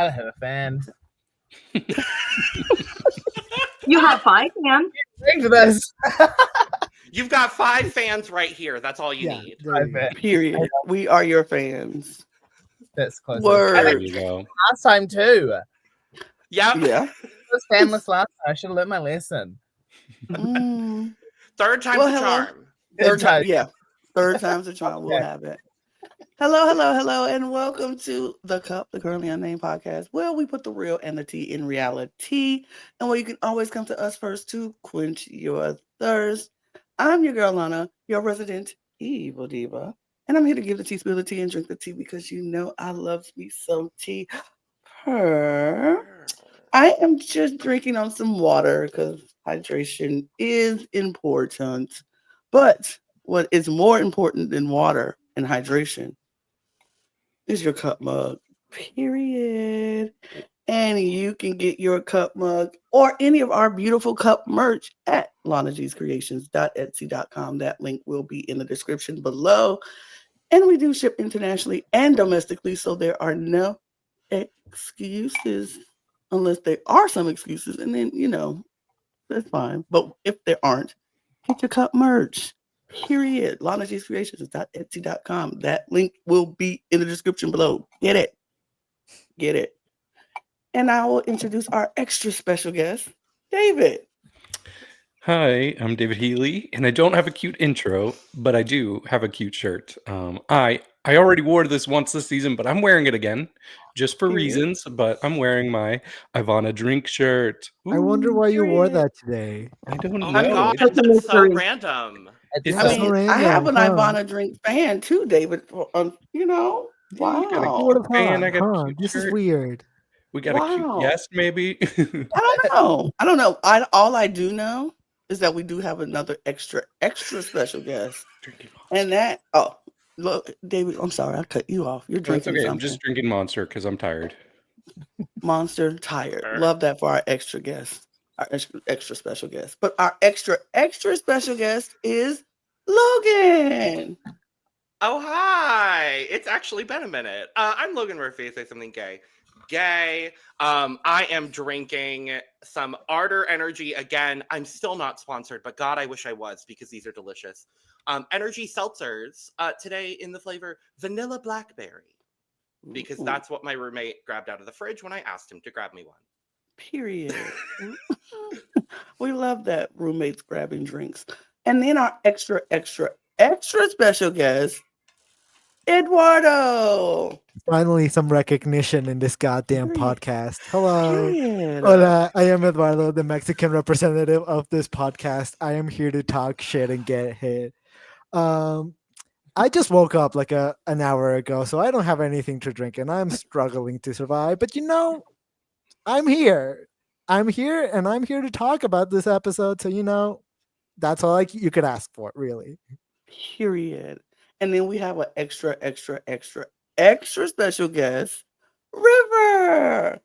I don't have a fan. You have 5 fans. Drink for this. You've got 5 fans right here. That's all you need. Period. We are your fans. That's close. Word. There you go. Last time too. Yep. Yeah. I was fanless last time. I should have learned my lesson. Third time's a charm. Third time. Yeah. Third time's a charm. We'll have it. Hello, and welcome to The Cup, the Currently Unnamed Podcast, where we put the real and the tea in reality, and where you can always come to us first to quench your thirst. I'm your girl, Lana, your resident evil diva, and I'm here to give the tea, spill the tea, and drink the tea because you know I love me some tea. I am just drinking on some water because hydration is important, but what is more important than water and hydration is your cup mug, period. And you can get your cup mug or any of our beautiful cup merch at lanagscreations.etsy.com. That link will be in the description below. And we do ship internationally and domestically, so there are no excuses, unless there are some excuses. And then, that's fine. But if there aren't, get your cup merch. Period. LanaG'sCreations.etsy.com. That link will be in the description below. Get it. And I will introduce our extra special guest, David. Hi, I'm David Healy, and I don't have a cute intro, but I do have a cute shirt. I already wore this once this season, but I'm wearing it again, just for reasons. But I'm wearing my Ivanna Drink shirt. I wonder why you wore that today. I don't know. Oh my God, that's so random. I have an Ivanna Drink fan too, David. Wow. This is weird. We got a cute guest, maybe. I don't know. All I do know is that we do have another extra special guest. And that, look, David, I'm sorry, I cut you off. You're drinking something. I'm just drinking Monster because I'm tired. Monster tired. Love that for our extra guest. Our extra special guest. But our extra special guest is Logan. Oh, hi. It's actually been a minute. I'm Logan Murphy. Say something gay. I am drinking some Ardor Energy again. I'm still not sponsored, but God, I wish I was because these are delicious. Energy seltzers today in the flavor vanilla blackberry because that's what my roommate grabbed out of the fridge when I asked him to grab me one. Period. We love that roommates grabbing drinks. And then our extra special guest, Eduardo. Finally, some recognition in this goddamn podcast. Hello. Hola, I am Eduardo, the Mexican representative of this podcast. I am here to talk shit and get hit. I just woke up like an hour ago, so I don't have anything to drink, and I'm struggling to survive. But I'm here. I'm here, and I'm here to talk about this episode. So, that's all you could ask for, really. Period. And then we have an extra special guest, River.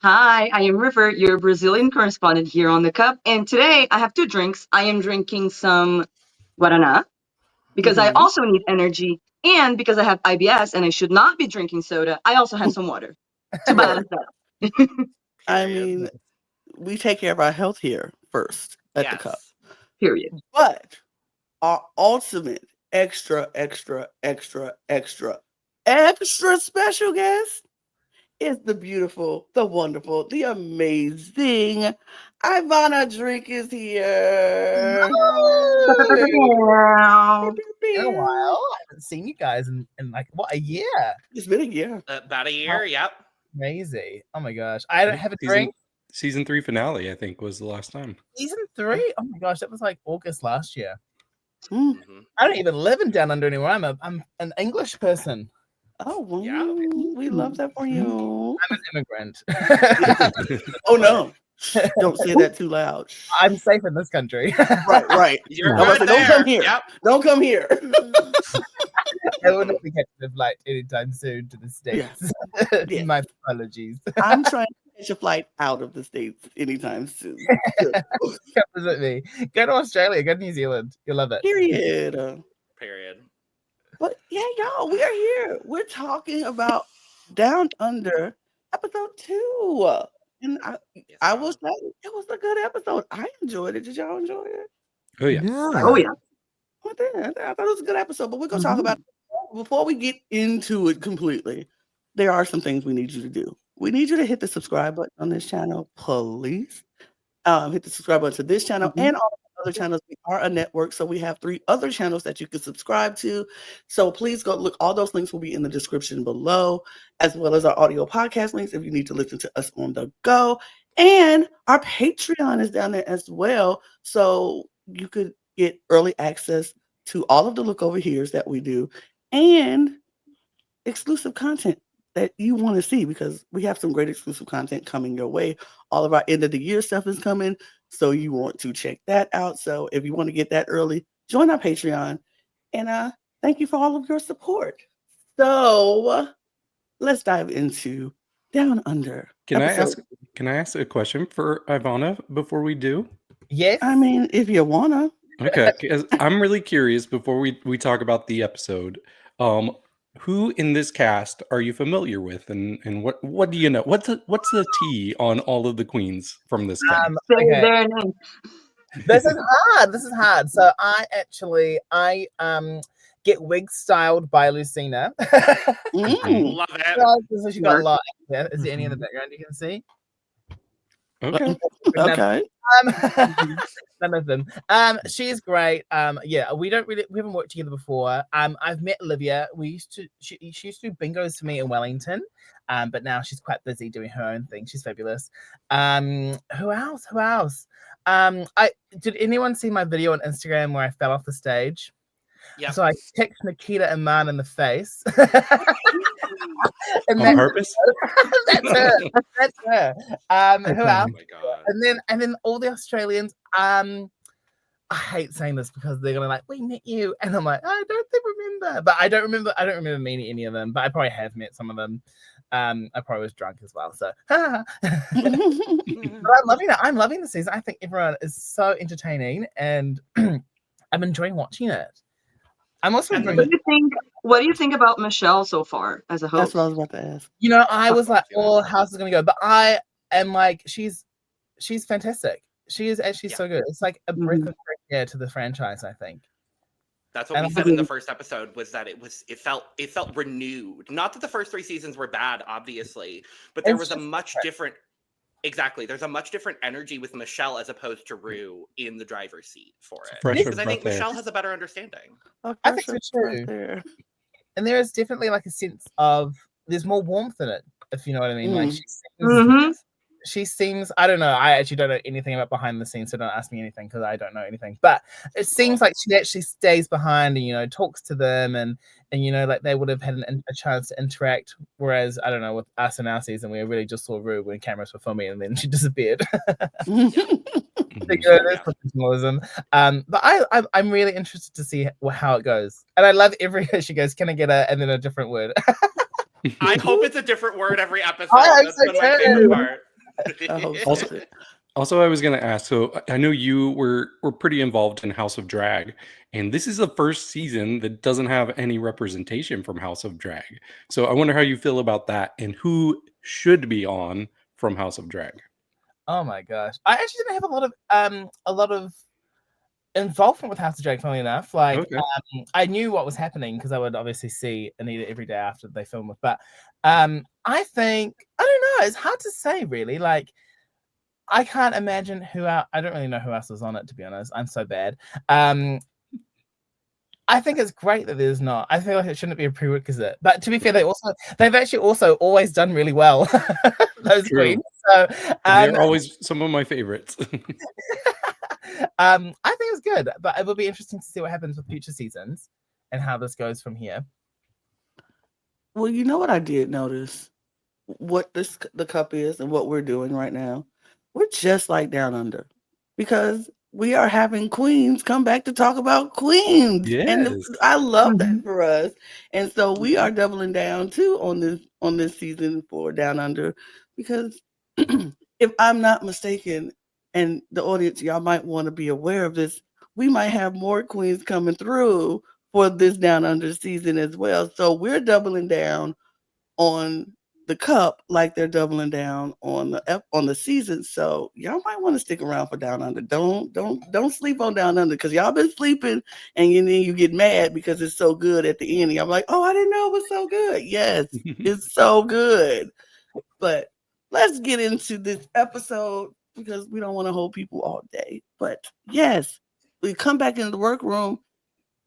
Hi, I am River, your Brazilian correspondent here on The Cup. And today I have 2 drinks. I am drinking some Guaraná because I also need energy. And because I have IBS and I should not be drinking soda, I also have some water to balance that. I mean, we take care of our health here first at The Cup. Period. But our ultimate extra special guest is the beautiful, the wonderful, the amazing Ivanna Drink is here. In a while. I haven't seen you guys in like a year. It's been a year. About a year, yep. Crazy. Oh my gosh. I don't have a drink. Season 3 finale, I think, was the last time. Season 3? Oh my gosh, that was like August last year. Mm-hmm. I don't even live in Down Under anymore. I'm an English person. Oh, well, yeah. We love that for you. I'm an immigrant. Oh, no. Don't say that too loud. I'm safe in this country. Right. Don't come here. Yep. Don't come here. I will not be catching a flight anytime soon to the States. Yeah. My apologies. I'm trying to catch a flight out of the States anytime soon. Visit me. Go to Australia. Go to New Zealand. You'll love it. Period. But yeah, y'all, we are here. We're talking about Down Under episode 2. And Yes, I ma'am. will say it was a good episode. I enjoyed it. Did y'all enjoy it? Oh yeah. Oh yeah. I thought it was a good episode, but we're going to talk about it. Before we get into it completely, there are some things we need you to do. We need you to hit the subscribe button on this channel, please. Hit the subscribe button to this channel and all the other channels. We are a network, so we have 3 other channels that you can subscribe to. So please go look. All those links will be in the description below, as well as our audio podcast links if you need to listen to us on the go. And our Patreon is down there as well, so you could get early access to all of the look over here's that we do and exclusive content that you want to see, because we have some great exclusive content coming your way. All of our end of the year stuff is coming, so you want to check that out. So if you want to get that early, join our Patreon. And thank you for all of your support. So let's dive into Down Under. Can I ask a question for Ivanna before we do? Yes. I mean, if you wanna. Okay, because I'm really curious before we talk about the episode. Who in this cast are you familiar with, and what do you know? What's the tea on all of the queens from this cast? Say Okay. their name. This is hard. So I get wig styled by Lucina. Love it. So she got a lot. Yeah. Is there any in the background you can see? Okay. Okay. None of them. She's great. Yeah, we haven't worked together before. I've met Olivia. She used to do bingos for me in Wellington. But now she's quite busy doing her own thing. She's fabulous. Who else? Did anyone see my video on Instagram where I fell off the stage? Yeah. So I kicked Nikita and Man in the face. And On purpose? That's her. Who else? Oh my god. And then all the Australians. I hate saying this because they're gonna like, we met you, and I'm like, I don't remember, but I don't remember meeting any of them, but I probably have met some of them. I probably was drunk as well, so. But I'm loving it. I'm loving the season. I think everyone is so entertaining, and I'm enjoying watching it. I'm also enjoying. What do you think about Michelle so far as a host? That's what I was about to ask. You know, I was like, oh, how's this gonna go? But I am like, she's fantastic. She is actually so good. It's like a breath of fresh air to the franchise, I think. That's what we said in the first episode, was that it felt renewed. Not that the first 3 seasons were bad, obviously, but there was a much different. Exactly. There's a much different energy with Michelle as opposed to Rue in the driver's seat for it. Because I think Michelle has a better understanding. I think so too. And there is definitely like a sense of there's more warmth in it, if you know what I mean. Like she seems, I don't know. I actually don't know anything about behind the scenes, so don't ask me anything because I don't know anything. But it seems like she actually stays behind and, you know, talks to them and you know, like they would have had a chance to interact. Whereas, I don't know, with us in our season, we really just saw Rue when cameras were filming and then she disappeared. Professionalism. But I'm really interested to see how it goes. And I love she goes, can I get and then a different word. I hope it's a different word every episode. That's been my favorite part. Also, I was going to ask, so I know you were pretty involved in House of Drag, and this is the first season that doesn't have any representation from House of Drag. So I wonder how you feel about that and who should be on from House of Drag. Oh my gosh. I actually didn't have a lot of involvement with House of Drag, funnily enough. Like, I knew what was happening because I would obviously see Anita every day after they film it. But I think, I don't know, it's hard to say really. Like, I can't imagine who else. I don't really know who else was on it, to be honest. I'm so bad. I think it's great that there's not. I feel like it shouldn't be a prerequisite. But to be fair, they've actually also always done really well. Those queens. So they're always some of my favorites. I think it's good, but it will be interesting to see what happens with future seasons and how this goes from here. Well, you know what I did notice? What the cup is and what we're doing right now. We're just like Down Under because we are having queens come back to talk about queens. Yes. And I love that for us. And so we are doubling down too on this season for Down Under because if I'm not mistaken, and the audience, y'all might want to be aware of this, we might have more queens coming through for this Down Under season as well. So we're doubling down on the cup like they're doubling down on the season. So y'all might want to stick around for Down Under. Don't sleep on Down Under, because y'all been sleeping and then you get mad because it's so good at the end. And I'm like, oh, I didn't know it was so good. Yes, it's so good. But let's get into this episode, because we don't want to hold people all day. But yes, we come back into the workroom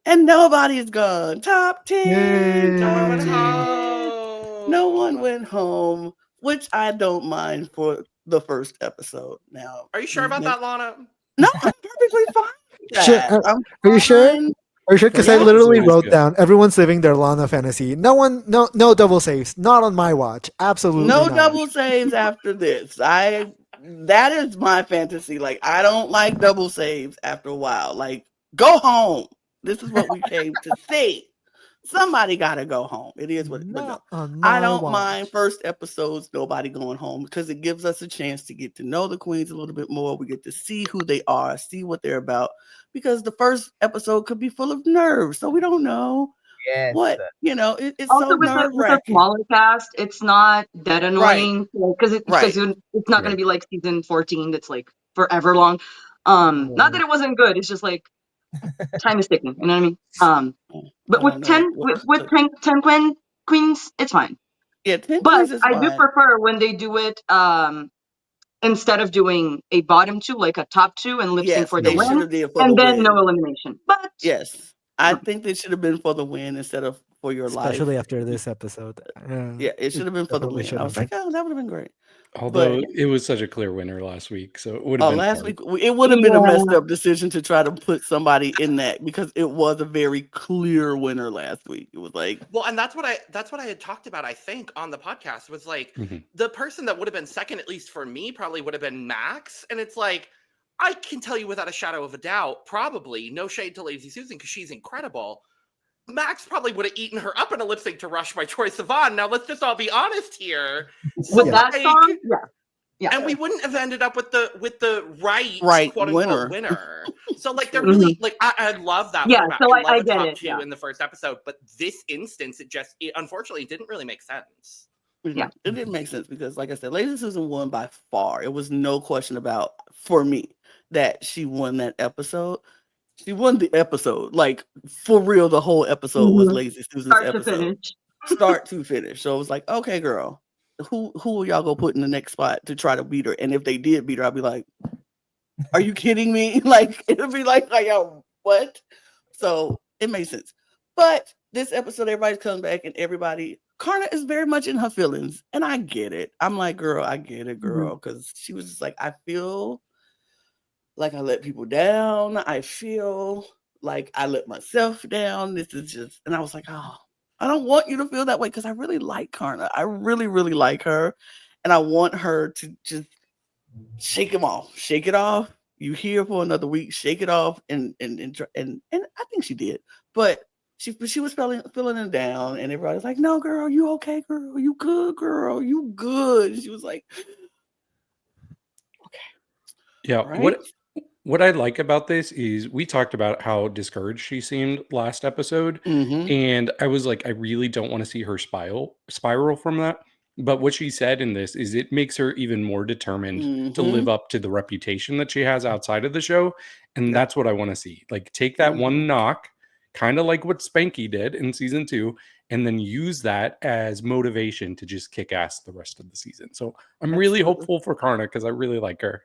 and nobody is gone. Top 10. No one went Top 10. home. No one went home, which I don't mind for the first episode. Now, Are you sure about that, Lana? No, I'm perfectly fine with Sure, that. are you sure? fine. Are you sure? Because Yeah. I literally Always wrote good. down everyone's living their Lana fantasy. No double saves. Not on my watch. Absolutely No not. double saves after this. That is my fantasy. Like, I don't like double saves after a while. Like, go home. This is what we came to see. Somebody gotta go home. It is what. But no, Not on I my don't watch. mind first episodes, nobody going home, because it gives us a chance to get to know the queens a little bit more. We get to see who they are, see what they're about, because the first episode could be full of nerves, so we don't know what, it's Also, so with a nerve-wracking. smaller cast, it's not that annoying because it's Right. not going to be like season 14 that's like forever long. Not that it wasn't good. It's just like time is ticking. You know what I mean? But I with don't know. 10 with 10 queens, it's fine. Yeah, 10 But queens is I do fine. prefer when they do it instead of doing a bottom two, like a top two and lip sync Yes, for the they should win, have did for and the then win. no elimination. But Yes, I think they should have been for the win instead of for your Especially life. after this episode. Yeah, it should have been for the definitely win. should I was have like, oh, that would have been great. Although it was such a clear winner last week, so it would have been Last hard. week it would have been a messed up decision to try to put somebody in that, because it was a very clear winner last week. It was like, Well, and that's what I had talked about, I think, on the podcast, was like the person that would have been second, at least for me, probably would have been Max. And it's like, I can tell you without a shadow of a doubt, probably, no shade to Lazy Susan because she's incredible, Max probably would have eaten her up in a lip sync to Rush by Troye Sivan. Now let's just all be honest here. So with that song, yeah. And we wouldn't have ended up with the right quote unquote winner. So like they're really like I love that format. So I love I a get top it, two in the first episode, but this instance it unfortunately didn't really make sense. Yeah, it didn't make sense because, like I said, Lazy Susan won by far. It was no question about, for me, that she won that episode. She won the episode, like, for real. The whole episode was Lazy Susan's episode, start to finish. So it was like, okay, girl, who will y'all go put in the next spot to try to beat her? And if they did beat her, I'd be like, are you kidding me? Like, it'd be like, yo, what? So it made sense. But this episode, everybody comes back and Karna is very much in her feelings. And I get it. I'm like, girl, I get it, girl. Because she was just like, I feel like I let people down. I feel like I let myself down. This is just, and I was like, oh, I don't want you to feel that way, because I really like Karna. I really, really like her. And I want her to just shake him off. Shake it off. You here for another week, shake it off. And I think she did. But she was feeling him down, and everybody was like, no, girl, you okay, girl? You good, girl? You good? And she was like, okay. Yeah. Right? What I like about this is we talked about how discouraged she seemed last episode. And I was like, I really don't want to see her spiral from that. But what she said in this is it makes her even more determined to live up to the reputation that she has outside of the show. And that's what I want to see. Like, take that one knock, kind of like what Spanky did in season 2, and then use that as motivation to just kick ass the rest of the season. So I'm really hopeful for Karna, because I really like her.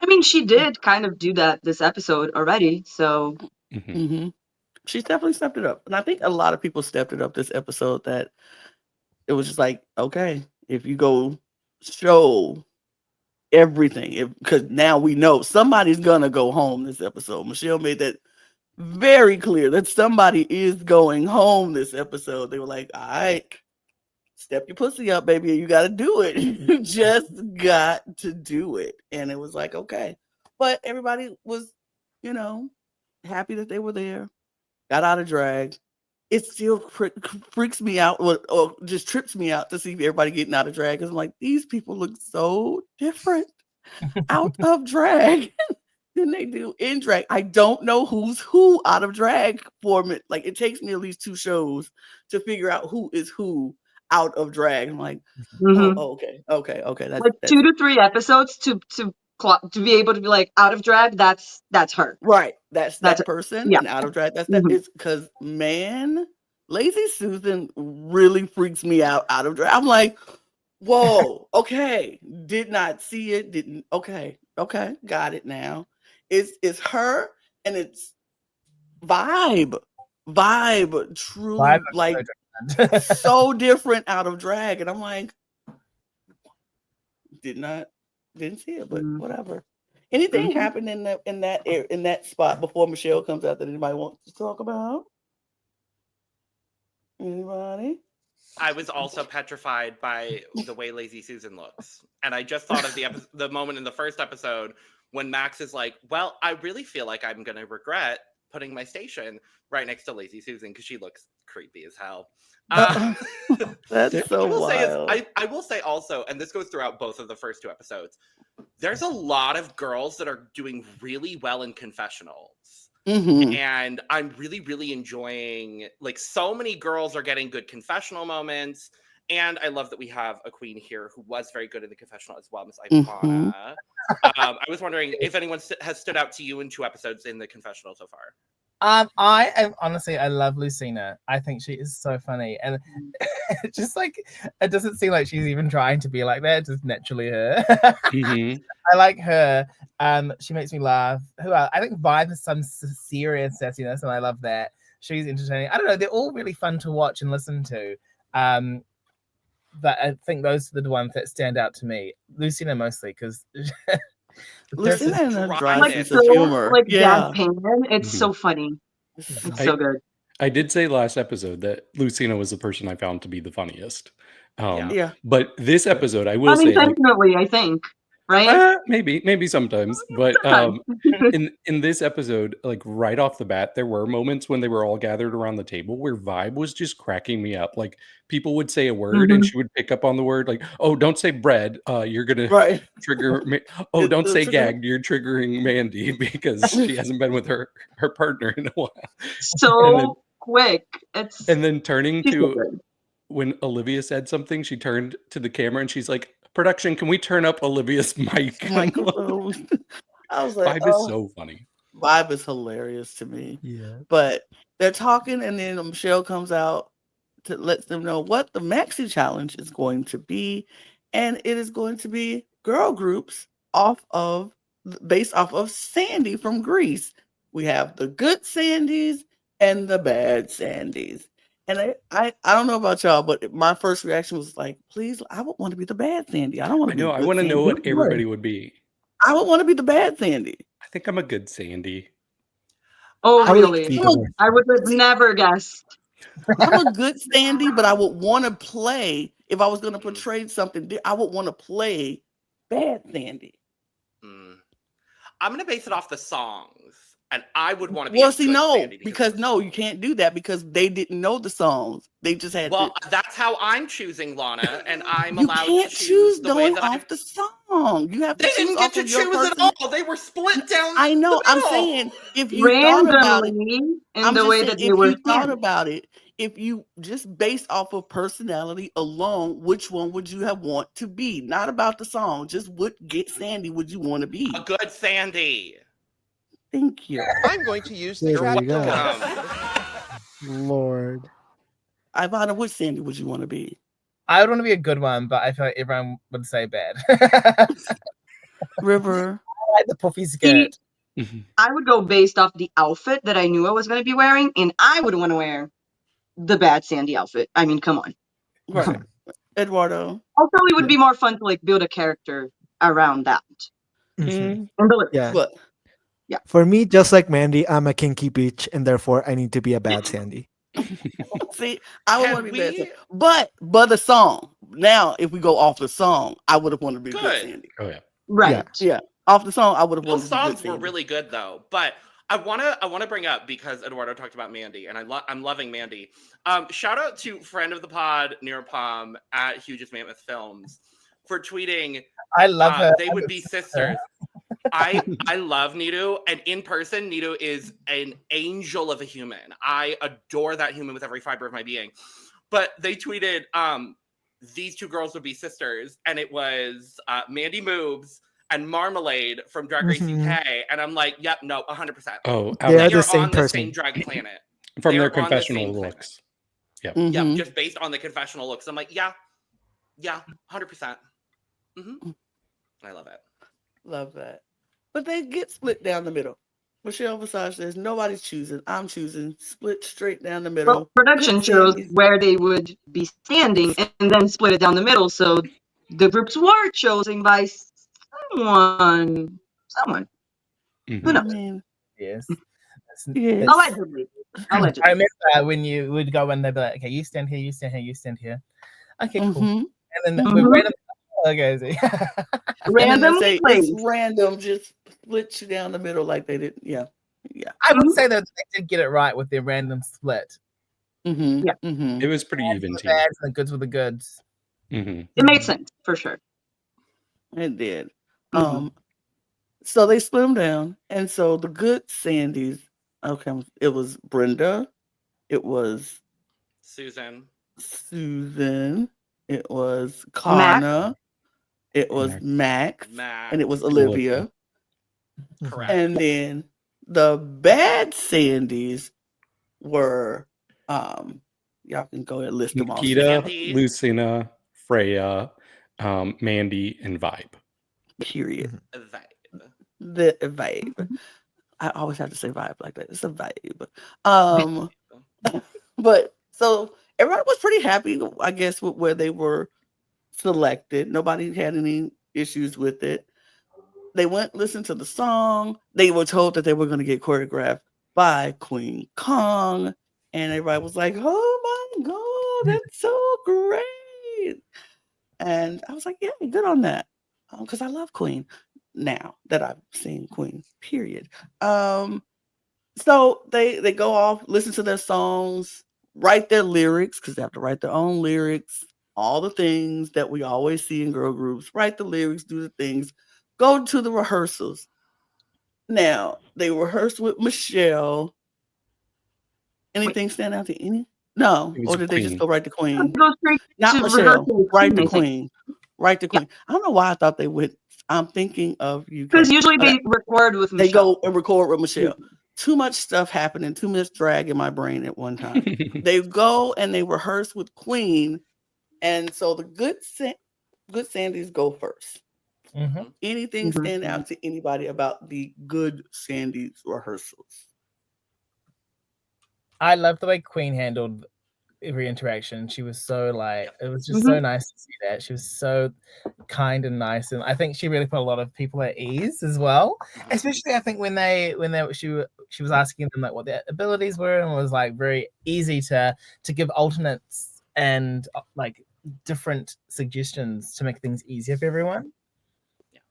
I mean, she did kind of do that this episode already, so she definitely stepped it up. And I think a lot of people stepped it up this episode, that it was just like, okay, if you go show everything, because now we know somebody's gonna go home this episode. Michelle made that very clear, that somebody is going home this episode. They were like, all right, step your pussy up, baby. You got to do it. You just got to do it. And it was like, okay. But everybody was, happy that they were there. Got out of drag. It still freaks me out, or just trips me out to see everybody getting out of drag. Because I'm like, these people look so different out of drag than they do in drag. I don't know who's who out of drag for me. Like, it takes me at least 2 shows to figure out who is who out of drag. I'm like, Mhm. okay. That's Like 2 to 3 episodes to be able to be like out of drag. That's her. right. That's That's that person, yeah. and out of drag. That's that. Mhm. It's because man, Lazy Susan really freaks me out of drag. I'm like, whoa, okay, did not see it. Didn't okay, got it now. It's her, and it's vibe, true, Vibe is like so different. so different out of drag, and I'm like, didn't see it, but Mhm. whatever. Anything Mhm. happened in that spot before Michelle comes out that anybody wants to talk about? Anybody? I was also petrified by the way Lazy Susan looks. And I just thought of the moment in the first episode when Max is like, well, I really feel like I'm going to regret putting my station right next to Lazy Susan because she looks creepy as hell. That's so wild. I will say also, and this goes throughout both of the first 2 episodes, there's a lot of girls that are doing really well in confessionals. Mhm. And I'm really, really enjoying, like, so many girls are getting good confessional moments. And I love that we have a queen here who was very good in the confessional as well, Miss Ivanna. I was wondering if anyone has stood out to you in 2 episodes in the confessional so far. I am honestly, I love Lucina. I think she is so funny, and just like it doesn't seem like she's even trying to be like that. It's just naturally her. Mhm. I like her. She makes me laugh. Who else? I think Vibe has some serious sassiness, and I love that. She's entertaining. I don't know. They're all really fun to watch and listen to. But I think those are the ones that stand out to me. Lucina mostly because. Lucina and her dry Like, sense so of humor. like Yeah. deadpan. It's so funny. It's It's I- so good. I did say last episode that Lucina was the person I found to be the funniest. Yeah. But this episode, I will say, like, Unintentionally, I think. Right? maybe sometimes, but Sometimes. in this episode, like right off the bat, there were moments when they were all gathered around the table where Vibe was just cracking me up. Like people would say a word and Mhm. she would pick up on the word, like, "Oh, don't say bread. You're gonna Right. trigger. Oh, don't The say trigger. gagged. You're triggering Mandy because she hasn't been with her partner in a while." So quick. It's And then turning she's so to good. when Olivia said something, she turned to the camera and she's like, "Production, can we turn up Olivia's mic?" Microphone. I was like, Vibe is so funny. Vibe is hilarious to me. Yeah. But they're talking, and then Michelle comes out to let them know what the Maxi Challenge is going to be, and it is going to be girl groups based off of Sandy from Greece. We have the good Sandys and the bad Sandys. And I don't know about y'all, but my first reaction was like, please, I would want to be the bad Sandy. I don't want I to be know. the I good want to know Sandy. what everybody would be. I would want to be the bad Sandy. I think I'm a good Sandy. Oh, I would really? be I'm the I would have never guessed. I'm a good Sandy, but I would want to play if I was going to portray something. I would want to play bad Sandy. I'm going to base it off the songs, and I would want to be. Well, a see, good no, Sandy because no, you can't do that because they didn't know the songs. They just had. Well, that's how I'm choosing Lana, and I'm You allowed can't to choose the way going that off the song. You have to They choose didn't get off to of your choose at person. all. They were split down. I know. the I'm middle. saying if you thought about it, Randomly in I'm the just way saying, that they if were you thought here. about it, if you just based off of personality alone, which one would you have want to be? Not about the song, just what get Sandy would you want to be? A good Sandy. Thank you. I'm going to use the There you go. Lord. Ivanna, which Sandy would you want to be? I would want to be a good one, but I feel like everyone would say bad. River. I like the puffy skirt. I would go based off the outfit that I knew I was going to be wearing, and I would want to wear the bad Sandy outfit. I mean, come on. Right. Eduardo. Also, it would be more fun to like build a character around that. Mhm. Yeah. What? Yeah. For me, just like Mandy, I'm a kinky bitch, and therefore I need to be a bad Sandy. See, I would want to be bad Sandy. But the song. Now, if we go off the song, I would have wanted to be good Sandy. Oh yeah. Right. Yeah. Off the song, I would have wanted Those to be good songs were Sandy. really good though, but I wanna bring up, because Eduardo talked about Mandy, and I'm loving Mandy. Shout out to friend of the pod Nearpom at Hugest Mammoth Films for tweeting. I love her. They would be sisters. I love Nidu, and in person, Nidu is an angel of a human. I adore that human with every fiber of my being. but they tweeted these two girls would be sisters, and it was Mandy Moobs and Marmalade from Drag Race UK, and I'm like, yep, no, 100%. Oh, They are You're the same on the person. same drag planet. from They're their on the confessional same planet. looks. Yep. Yeah, just based on the confessional looks. I'm like, yeah, 100%. I love it. Love that. But they get split down the middle. Michelle Visage says, nobody's choosing. I'm choosing. Split straight down the middle. Well, production shows where they would be standing and then split it down the middle. So the groups were chosen by someone. Who knows? I mean, Yes. Allegedly. I remember when you would go and they'd be like, okay, you stand here, you stand here, you stand here. Okay, cool. And then we random. Okay, randomly placed. It's random, just split you down the middle like they did. Yeah. I would say that they did get it right with their random split. It was pretty even The too. bads and the goods were the goods. It made sense for sure. It did. So they split them down, and so the good Sandys. Okay, it was Brenda, it was Susan, it was Kana, it was Max, and it was Olivia. Correct. And then the bad Sandys were y'all can go ahead and list them all. Nikita, Lucina, Freya, Mandy, and Vibe. Period. Vibe. The vibe. I always have to say vibe like that. It's a vibe. But so everyone was pretty happy, I guess, with where they were selected. Nobody had any issues with it. They went listen to the song. They were told that they were going to get choreographed by Queen Kong, and everybody was like, "Oh my god, that's so great!" And I was like, "Yeah, good on that," because I love Queen. Now that I've seen Queen, period. So they go off, listen to their songs, write their lyrics, because they have to write their own lyrics, all the things that we always see in girl groups, write the lyrics, do the things, go to the rehearsals. Now, they rehearsed with Michelle. Anything stand out to any? No. Or did they just go right to Queen? Not Michelle. Right to Queen. Right to Queen. I don't know why I thought they would. I'm thinking of you. Because usually they record with Michelle. They go and record with Michelle. Too much stuff happening, too much drag in my brain at one time. They go and they rehearse with Queen. And so the good Sandys go first. Anything stand out to anybody about the good Sandys rehearsals? I love the way Queen handled every interaction. She was so it was just so nice to see that. She was so kind and nice, and I think she really put a lot of people at ease as well. Especially, I think when she was asking them like what their abilities were, and was like very easy to give alternates and like different suggestions to make things easier for everyone.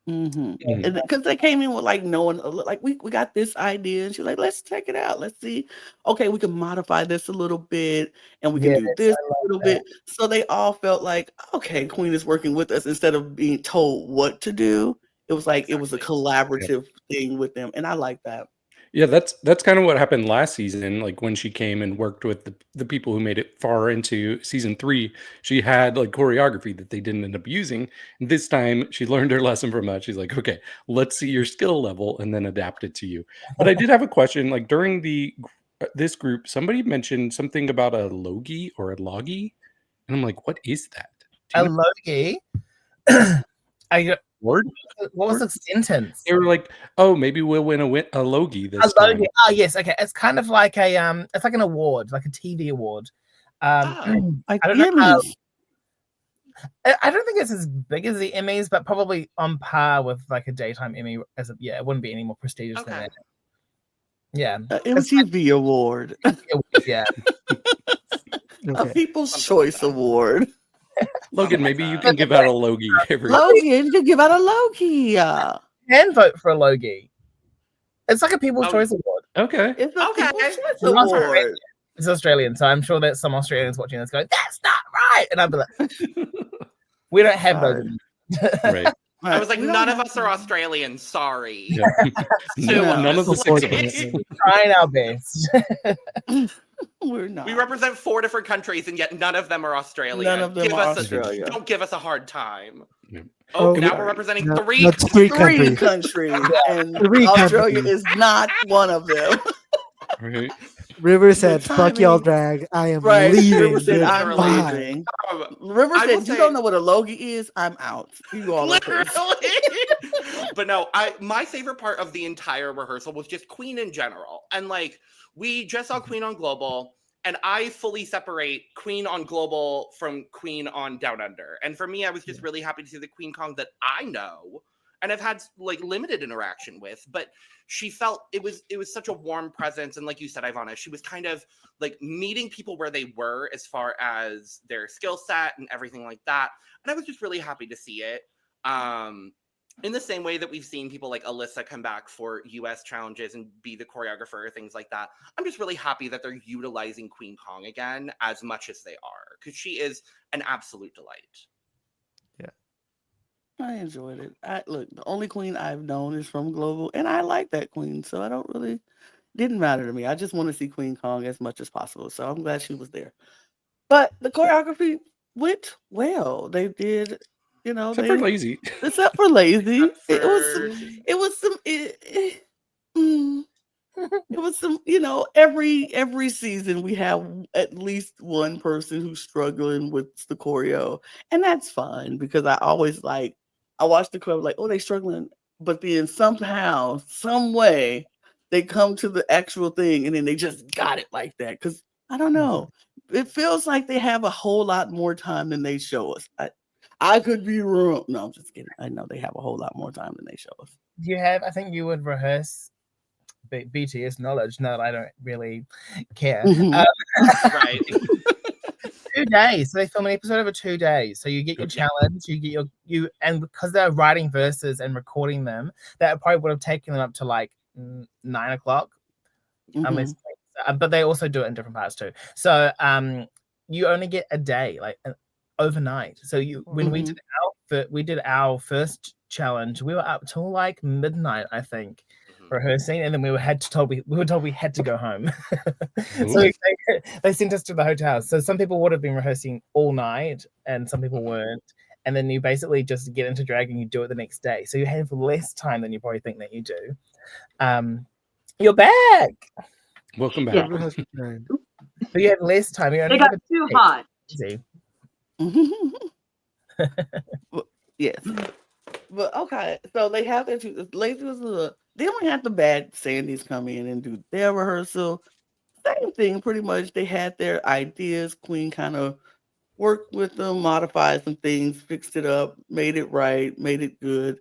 Because they came in with like knowing, like we got this idea, and she's like, let's check it out, let's see, okay, we can modify this a little bit, and we can do this a little bit. So they all felt like, okay, Queen is working with us instead of being told what to do. It was like it was a collaborative thing with them, and I like that. Yeah, that's kind of what happened last season. Like when she came and worked with the people who made it far into season 3, she had like choreography that they didn't end up using. And this time she learned her lesson from that. She's like, okay, let's see your skill level and then adapt it to you. But I did have a question. Like during this group, somebody mentioned something about a logie or a logie, and I'm like, what is that? A logie? Word? What was the sentence? They were like, "Oh, maybe we'll win a logie this time." Oh, yes. Okay, it's kind of like it's like an award, like a TV award. Like I don't know. I don't think it's as big as the Emmys, but probably on par with like a daytime Emmy. It wouldn't be any more prestigious than that. Yeah, MTV award. Yeah, a People's Choice Award. Logan, maybe you can give out a logie. Logan, you can give out a logie. And vote for a logie. It's like a People's Choice Award. Okay. It's a People's Choice Award. It's Australian, so I'm sure that some Australians watching this going, "That's not right," and I'll be like, "We don't have those." Right. I was like, none of us are Australian. Sorry. Yeah. None of the Trying our best. We're not. We represent 4 different countries, and yet none of them are Australian. None of them are Australia. Don't give us a hard time. Yeah. Oh, Oh, now sorry. we're representing No, 3 that's countries. three countries, and 3 Australia countries. is not one of them. Right. River said, "Fuck y'all, timing- drag. I am Right. leaving." River said, "I'm Goodbye." leaving." Um, River I will said, "You say- don't know what a Logie is? I'm out." You all are crazy. Literally. But no, my favorite part of the entire rehearsal was just Queen in general. And like, we just saw Queen on Global, and I fully separate Queen on Global from Queen on Down Under. And for me, I was just really happy to see the Queen Kong that I know and have had like limited interaction with, but she felt it was such a warm presence. And like you said, Ivanna, she was kind of like meeting people where they were as far as their skill set and everything like that. And I was just really happy to see it. In the same way that we've seen people like Alyssa come back for US challenges and be the choreographer, things like that. I'm just really happy that they're utilizing Queen Kong again as much as they are, because she is an absolute delight. I enjoyed it. Look, the only queen I've known is from Global, and I like that queen, so I don't really didn't matter to me. I just want to see Queen Kong as much as possible, so I'm glad she was there. But the choreography went well. They did, Except for lazy. except for lazy. It was some, every season we have at least one person who's struggling with the choreo, and that's fine because I always I watch the club like, oh, they struggling, but then somehow, some way, they come to the actual thing and then they just got it like that. Because I don't know, it feels like they have a whole lot more time than they show us. I could be wrong. No, I'm just kidding. I know they have a whole lot more time than they show us. I think you would rehearse BTS knowledge. No, I don't really care. Right. 2 days. So they film an episode over 2 days. So you get your challenge, you get and because they're writing verses and recording them, that probably would have taken them up to like 9 o'clock. Unless, but they also do it in different parts too. So you only get a day, like overnight. So when we did our first challenge, we were up till like midnight, I think, rehearsing, and then we were told we had to go home. So they sent us to the hotel. So some people would have been rehearsing all night, and some people weren't. And then you basically just get into drag and you do it the next day. So you have less time than you probably think that you do. You're back. Welcome back. But you have less time. You only They got too hot. Easy. Yes. But okay, so they have their two. Lazy was they only had the bad Sandys come in and do their rehearsal. Same thing, pretty much. They had their ideas. Queen kind of worked with them, modified some things, fixed it up, made it right, made it good.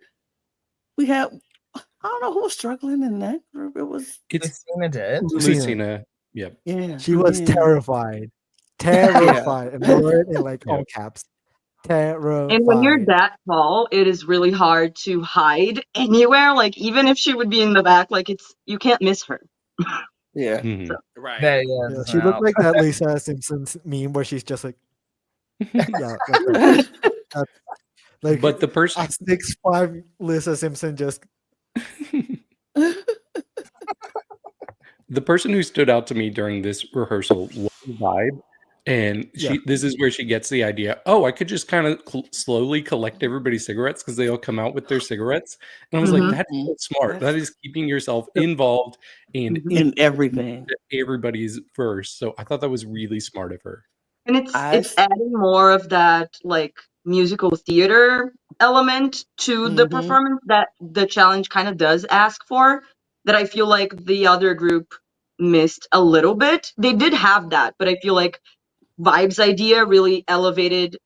We had, I don't know who was struggling in that group. Lucina did. Lucina. Yep. Yeah. She was terrified. Terrified. And the word in like all caps. Terrified. And when you're that tall, it is really hard to hide anywhere. Like even if she would be in the back, like you can't miss her. Yeah. Mhm. Right. She looked like that Lisa Simpson's meme where she's just like, like But the person at 6'5" Lisa Simpson just the person who stood out to me during this rehearsal was Vibe. And this is where she gets the idea. Oh, I could just kind of slowly collect everybody's cigarettes because they all come out with their cigarettes. And I was like, that's so smart. That is keeping yourself involved and in everything. Everybody's verse. So I thought that was really smart of her. And it's adding more of that like musical theater element to the performance that the challenge kind of does ask for, that I feel like the other group missed a little bit. They did have that, but I feel like Vibe's idea really elevated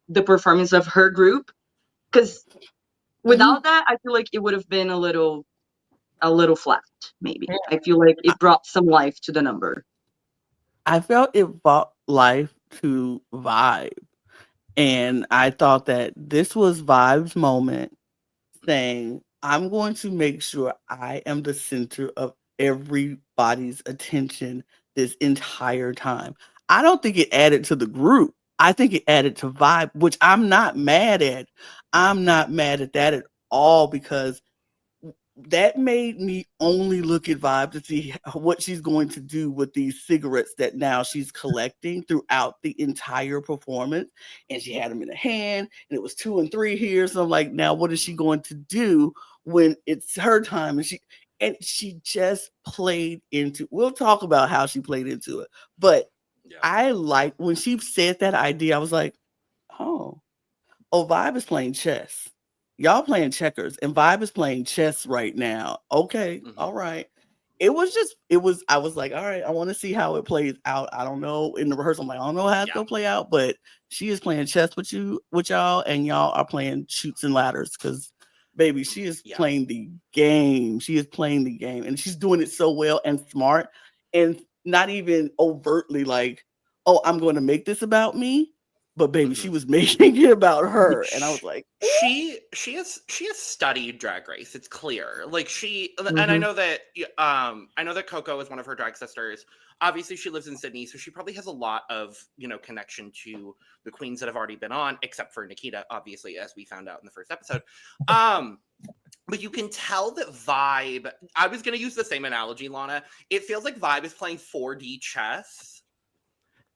the performance of her group, because without that, I feel like it would have been a little flat. Maybe I feel like it brought some life to the number. I felt it brought life to Vibe, and I thought that this was Vibe's moment, saying, "I'm going to make sure I am the center of everybody's attention this entire time." I don't think it added to the group. I think it added to Vibe, which I'm not mad at. I'm not mad at that at all, because that made me only look at Vibe to see what she's going to do with these cigarettes that now she's collecting throughout the entire performance. And she had them in her hand, and it was 2 and 3 here. So I'm like, now what is she going to do when it's her time? And she just played into. We'll talk about how she played into it, but I like when she said that idea. I was like, oh, Vibe is playing chess. Y'all playing checkers, and Vibe is playing chess right now. Okay, all right. I was like, all right, I want to see how it plays out. I don't know. In the rehearsal, I'm like, I don't know how it's gonna play out, but she is playing chess with y'all, and y'all are playing shoots and ladders because baby, she is playing the game. She is playing the game, and she's doing it so well and smart, and not even overtly like, oh, I'm going to make this about me. But baby, she was making it about her, and I was like, she has studied Drag Race. It's clear, like and I know that Coco is one of her drag sisters. Obviously, she lives in Sydney, so she probably has a lot of connection to the queens that have already been on, except for Nikita, obviously, as we found out in the first episode. But you can tell that Vibe. I was going to use the same analogy, Lana. It feels like Vibe is playing 4D chess.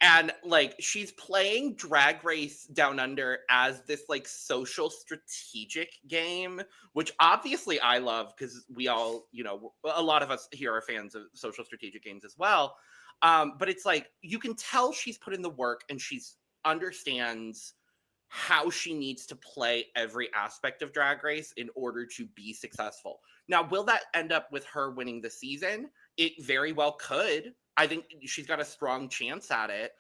And like she's playing Drag Race Down Under as this like social strategic game, which obviously I love because we all, a lot of us here are fans of social strategic games as well. But it's like you can tell she's put in the work and she's understands how she needs to play every aspect of Drag Race in order to be successful. Now, will that end up with her winning the season? It very well could. I think she's got a strong chance at it.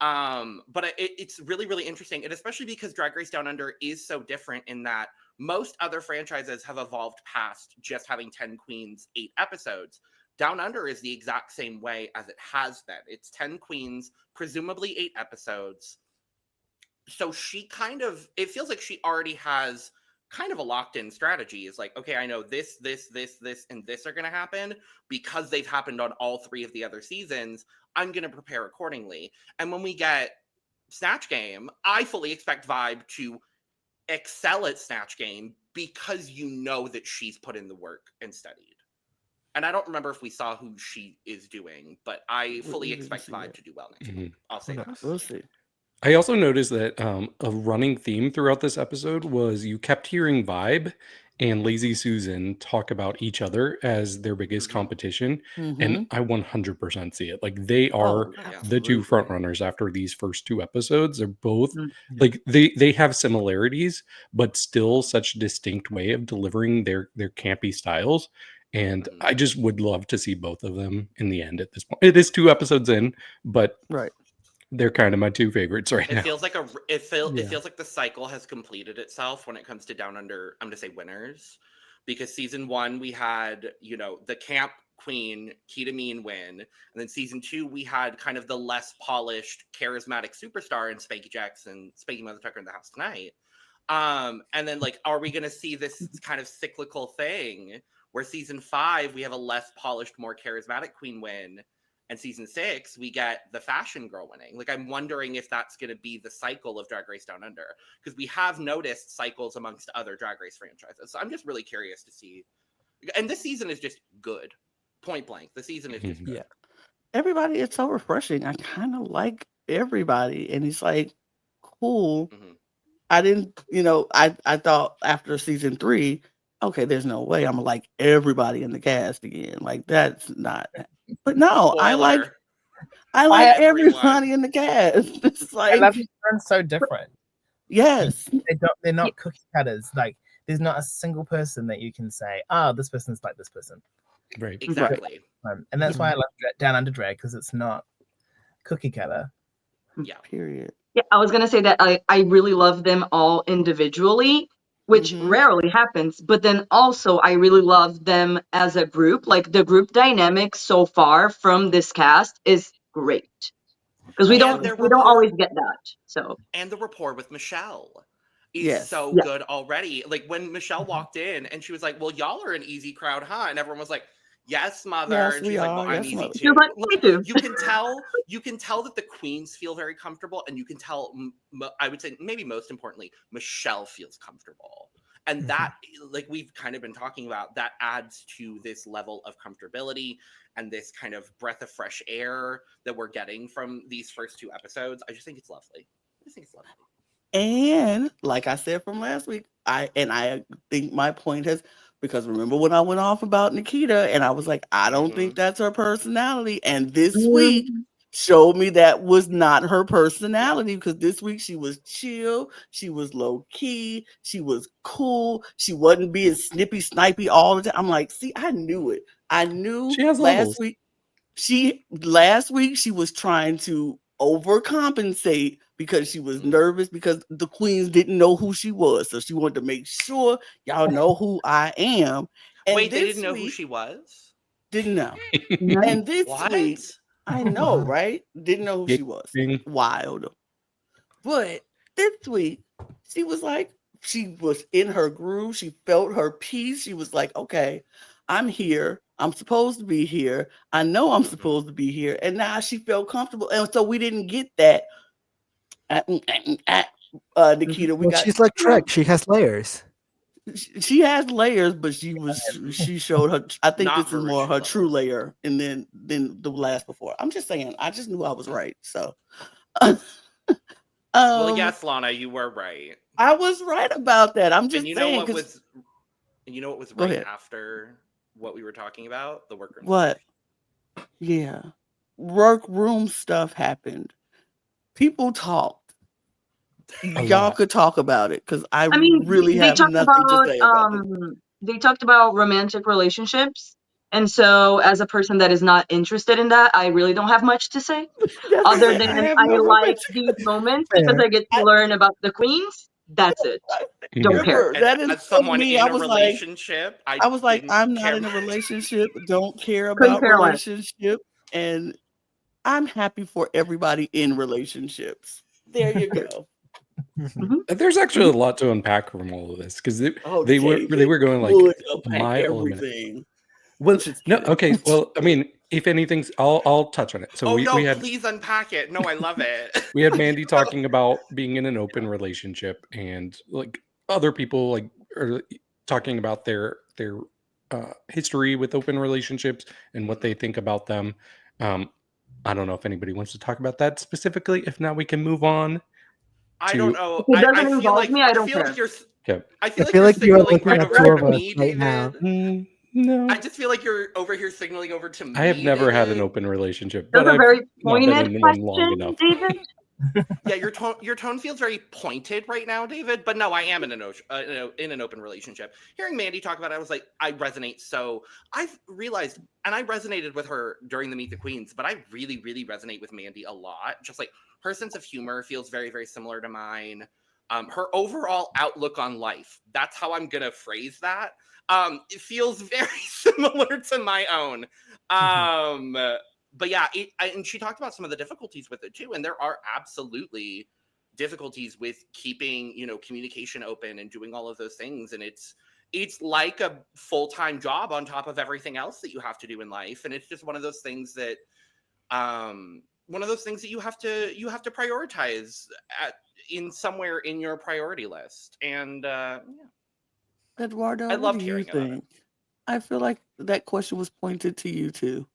But it's really, really interesting. And especially because Drag Race Down Under is so different in that most other franchises have evolved past just having 10 queens, 8 episodes. Down Under is the exact same way as it has been. It's 10 queens, presumably 8 episodes. So it feels like she already has kind of a locked-in strategy. Is like, okay, I know this, and this are going to happen because they've happened on all 3 of the other seasons. I'm going to prepare accordingly. And when we get Snatch Game, I fully expect Vibe to excel at Snatch Game because that she's put in the work and studied. And I don't remember if we saw who she is doing, but I fully expect Vibe to do well next week. I'll say that. We'll see. I also noticed that a running theme throughout this episode was you kept hearing Vibe and Lazy Susan talk about each other as their biggest competition. And I 100% see it. Like they are the 2 front runners after these first 2 episodes. They're both like they have similarities, but still such a distinct way of delivering their campy styles. And I just would love to see both of them in the end at this point. It is 2 episodes in, but they're kind of my 2 favorites right now. It feels like it feels like the cycle has completed itself when it comes to Down Under. I'm going to say winners, because season 1 we had the camp queen Kita Mean win, and then season 2 we had kind of the less polished, charismatic superstar in Spanky Jackson, Spanky Mother Tucker in the house tonight. And then like, are we going to see this kind of cyclical thing where season 5 we have a less polished, more charismatic queen win? And season 6, we get the fashion girl winning. Like, I'm wondering if that's going to be the cycle of Drag Race Down Under, because we have noticed cycles amongst other Drag Race franchises. So I'm just really curious to see. And this season is just good. Point blank. The season is just good. Yeah. Everybody, it's so refreshing. I kind of like everybody. And it's like, cool. I didn't, I thought after season 3, okay, there's no way I'm going to like everybody in the cast again. Like, that's not. But no, I like everybody in the cast. It's like they're so different. Yes, they're not cookie cutters. Like there's not a single person that you can say, this person's like this person. Right. Exactly. And that's why I love Down Under Drag, because it's not cookie cutter. Yeah. Period. Yeah, I was gonna say that I really love them all individually, which rarely happens. But then also I really love them as a group. Like the group dynamic so far from this cast is great, because we don't always get that. So, and the rapport with Michelle is so good already. Like when Michelle walked in and she was like, "Well, y'all are an easy crowd, huh?" And everyone was like, "Yes, mother." Yes, and she's like, "Well, I'm easy too." You're like, "Me too." You can tell that the queens feel very comfortable, and you can tell, I would say maybe most importantly, Michelle feels comfortable. And that, like we've kind of been talking about, that adds to this level of comfortability and this kind of breath of fresh air that we're getting from these first 2 episodes. I just think it's lovely. And like I said from last week, I think my point has, because remember when I went off about Nikita and I was like, I don't think that's her personality. And this week showed me that was not her personality, because this week she was chill, she was low key, she was cool, she wasn't being snippy snipey all the time. I'm like, see, I knew it. I knew She has last levels. week. Last week she was trying to overcompensate because she was nervous because the queens didn't know who she was, so she wanted to make sure y'all know who I am. And wait, they didn't know who she was? Didn't know. And this week, I know, right? Didn't know who she was. Wild. But this week, she was like, she was in her groove. She felt her peace. She was like, okay, I'm here. I'm supposed to be here. I know I'm supposed to be here. And now she felt comfortable. And so we didn't get that at Nikita. She's like Trek. She has layers. She has layers, but she showed her. I think this is more her true layer, and then the last before. I'm just saying. I just knew I was right. So, well, yes, Lana, you were right. I was right about that. I'm just and you saying. Know what was right after what we were talking about? The workroom. What? Yeah, workroom stuff happened. People talked. Y'all could talk about it, because I mean, really have nothing to say about it. They talked about romantic relationships, and so as a person that is not interested in that, I really don't have much to say other than I like these moments because I get to learn about the queens. That's it. Don't care. That is as someone me. in a relationship. I was like, I'm not in a relationship. Don't care about relationship, and I'm happy for everybody in relationships. There you go. There's actually a lot to unpack from all of this, because they were going like everything. Well, no, okay. Well, I mean, if anything's, I'll touch on it. So we had, please unpack it. No, I love it. We had Mandy talking about being in an open relationship, and like other people like are talking about their history with open relationships and what they think about them. I don't know if anybody wants to talk about that specifically. If not, we can move on. I don't know. It doesn't involve me. I don't care. I feel like you're looking right over to me, David. Now. No. I just feel like you're over here signaling over to me. I have never had an open relationship. That's a very pointed question, David. Yeah, your tone feels very pointed right now, David. But no, I am in an open relationship. Hearing Mandy talk about it, I was like, I resonate. So I've realized, and I resonated with her during the Meet the Queens, but I really, really resonate with Mandy a lot. Just like her sense of humor feels very, very similar to mine. Her overall outlook on life, that's how I'm going to phrase that. It feels very similar to my own. But yeah, and she talked about some of the difficulties with it too. And there are absolutely difficulties with keeping, communication open and doing all of those things. And it's like a full-time job on top of everything else that you have to do in life. And it's just one of those things that, you have to prioritize in somewhere in your priority list. And Eduardo, I loved what do you hearing about think? I feel like that question was pointed to you too.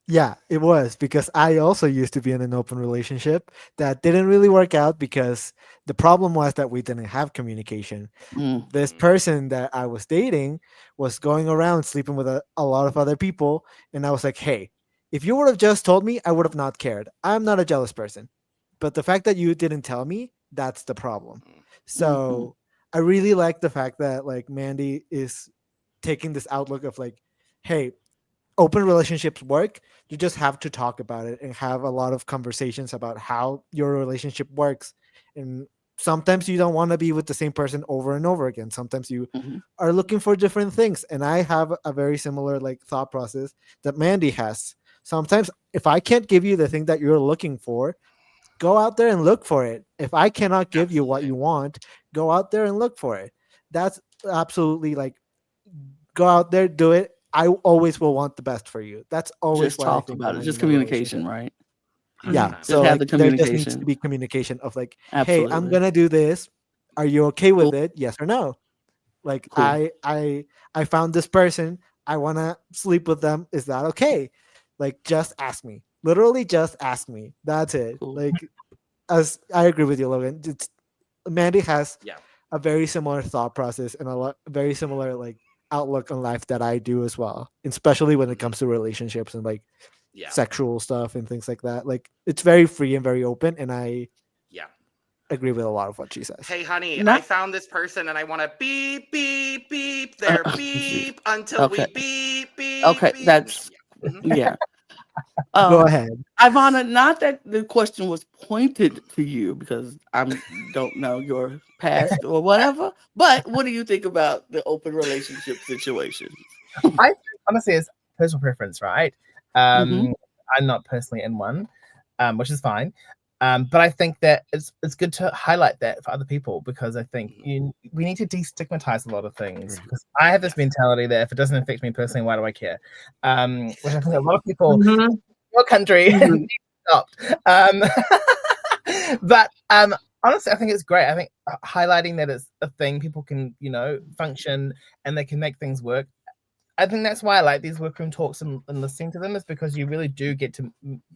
Yeah, it was, because I also used to be in an open relationship that didn't really work out because the problem was that we didn't have communication. This person that I was dating was going around sleeping with a lot of other people. And I was like, hey, if you would have just told me, I would have not cared. I'm not a jealous person. But the fact that you didn't tell me, that's the problem. So I really like the fact that like Mandy is taking this outlook of like, hey, open relationships work. You just have to talk about it and have a lot of conversations about how your relationship works. And sometimes you don't want to be with the same person over and over again. Sometimes you are looking for different things. And I have a very similar like thought process that Mandy has. Sometimes if I can't give you the thing that you're looking for, go out there and look for it. If I cannot give you what you want, go out there and look for it. That's absolutely like, go out there, do it. I always will want the best for you. That's always just talk about it. Just communication, right? Yeah. Just so have like, the there just communication. needs to be communication of like, Absolutely. hey, I'm gonna do this. Are you okay with it? Yes or no? Like Cool. I found this person. I want to sleep with them. Is that okay? Like, just ask me. Literally, just ask me. That's it. Cool. Like, as I agree with you, Logan. Mandy has Yeah. a very similar thought process and very similar like outlook on life that I do as well, especially when it comes to relationships and like Yeah. sexual stuff and things like that. Like, it's very free and very open, and I Yeah. agree with a lot of what she says. Hey, honey, No- I found this person and I want to beep, beep, beep their beep until we Okay. beep, beep. Okay, beep. that's Yeah. Mhm. yeah. Go ahead. Ivanna, not that the question was pointed to you because I don't know your past or whatever, but what do you think about the open relationship situation? I think, honestly, it's personal preference, right? Mhm. I'm not personally in one, which is fine. But I think that it's good to highlight that for other people, because I think we need to destigmatize a lot of things. Because I have this mentality that if it doesn't affect me personally, why do I care? Which I think a lot of people Mhm. in your country Mhm. need stopped. But honestly, I think it's great. I think highlighting that it's a thing people can, function and they can make things work. I think that's why I like these workroom talks and listening to them, is because you really do get to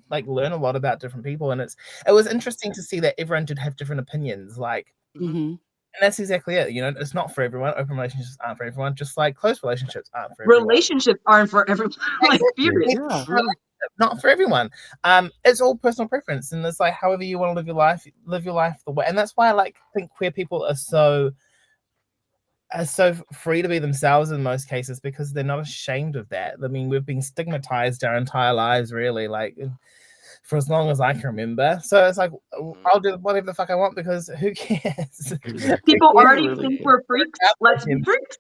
like learn a lot about different people, and it was interesting to see that everyone did have different opinions. Like, Mhm. and that's exactly it. It's not for everyone. Open relationships aren't for everyone. Just like close relationships aren't for everyone. Relationships aren't for everyone. Like, period. Yeah. Not for everyone. It's all personal preference, and it's like however you want to live your life the way. And that's why I think queer people are so free to be themselves in most cases, because they're not ashamed of that. I mean, we've been stigmatized our entire lives, really, like for as long as I can remember. So it's like, I'll do whatever the fuck I want, because who cares? People already really think good. we're freaks. Let's be freaks.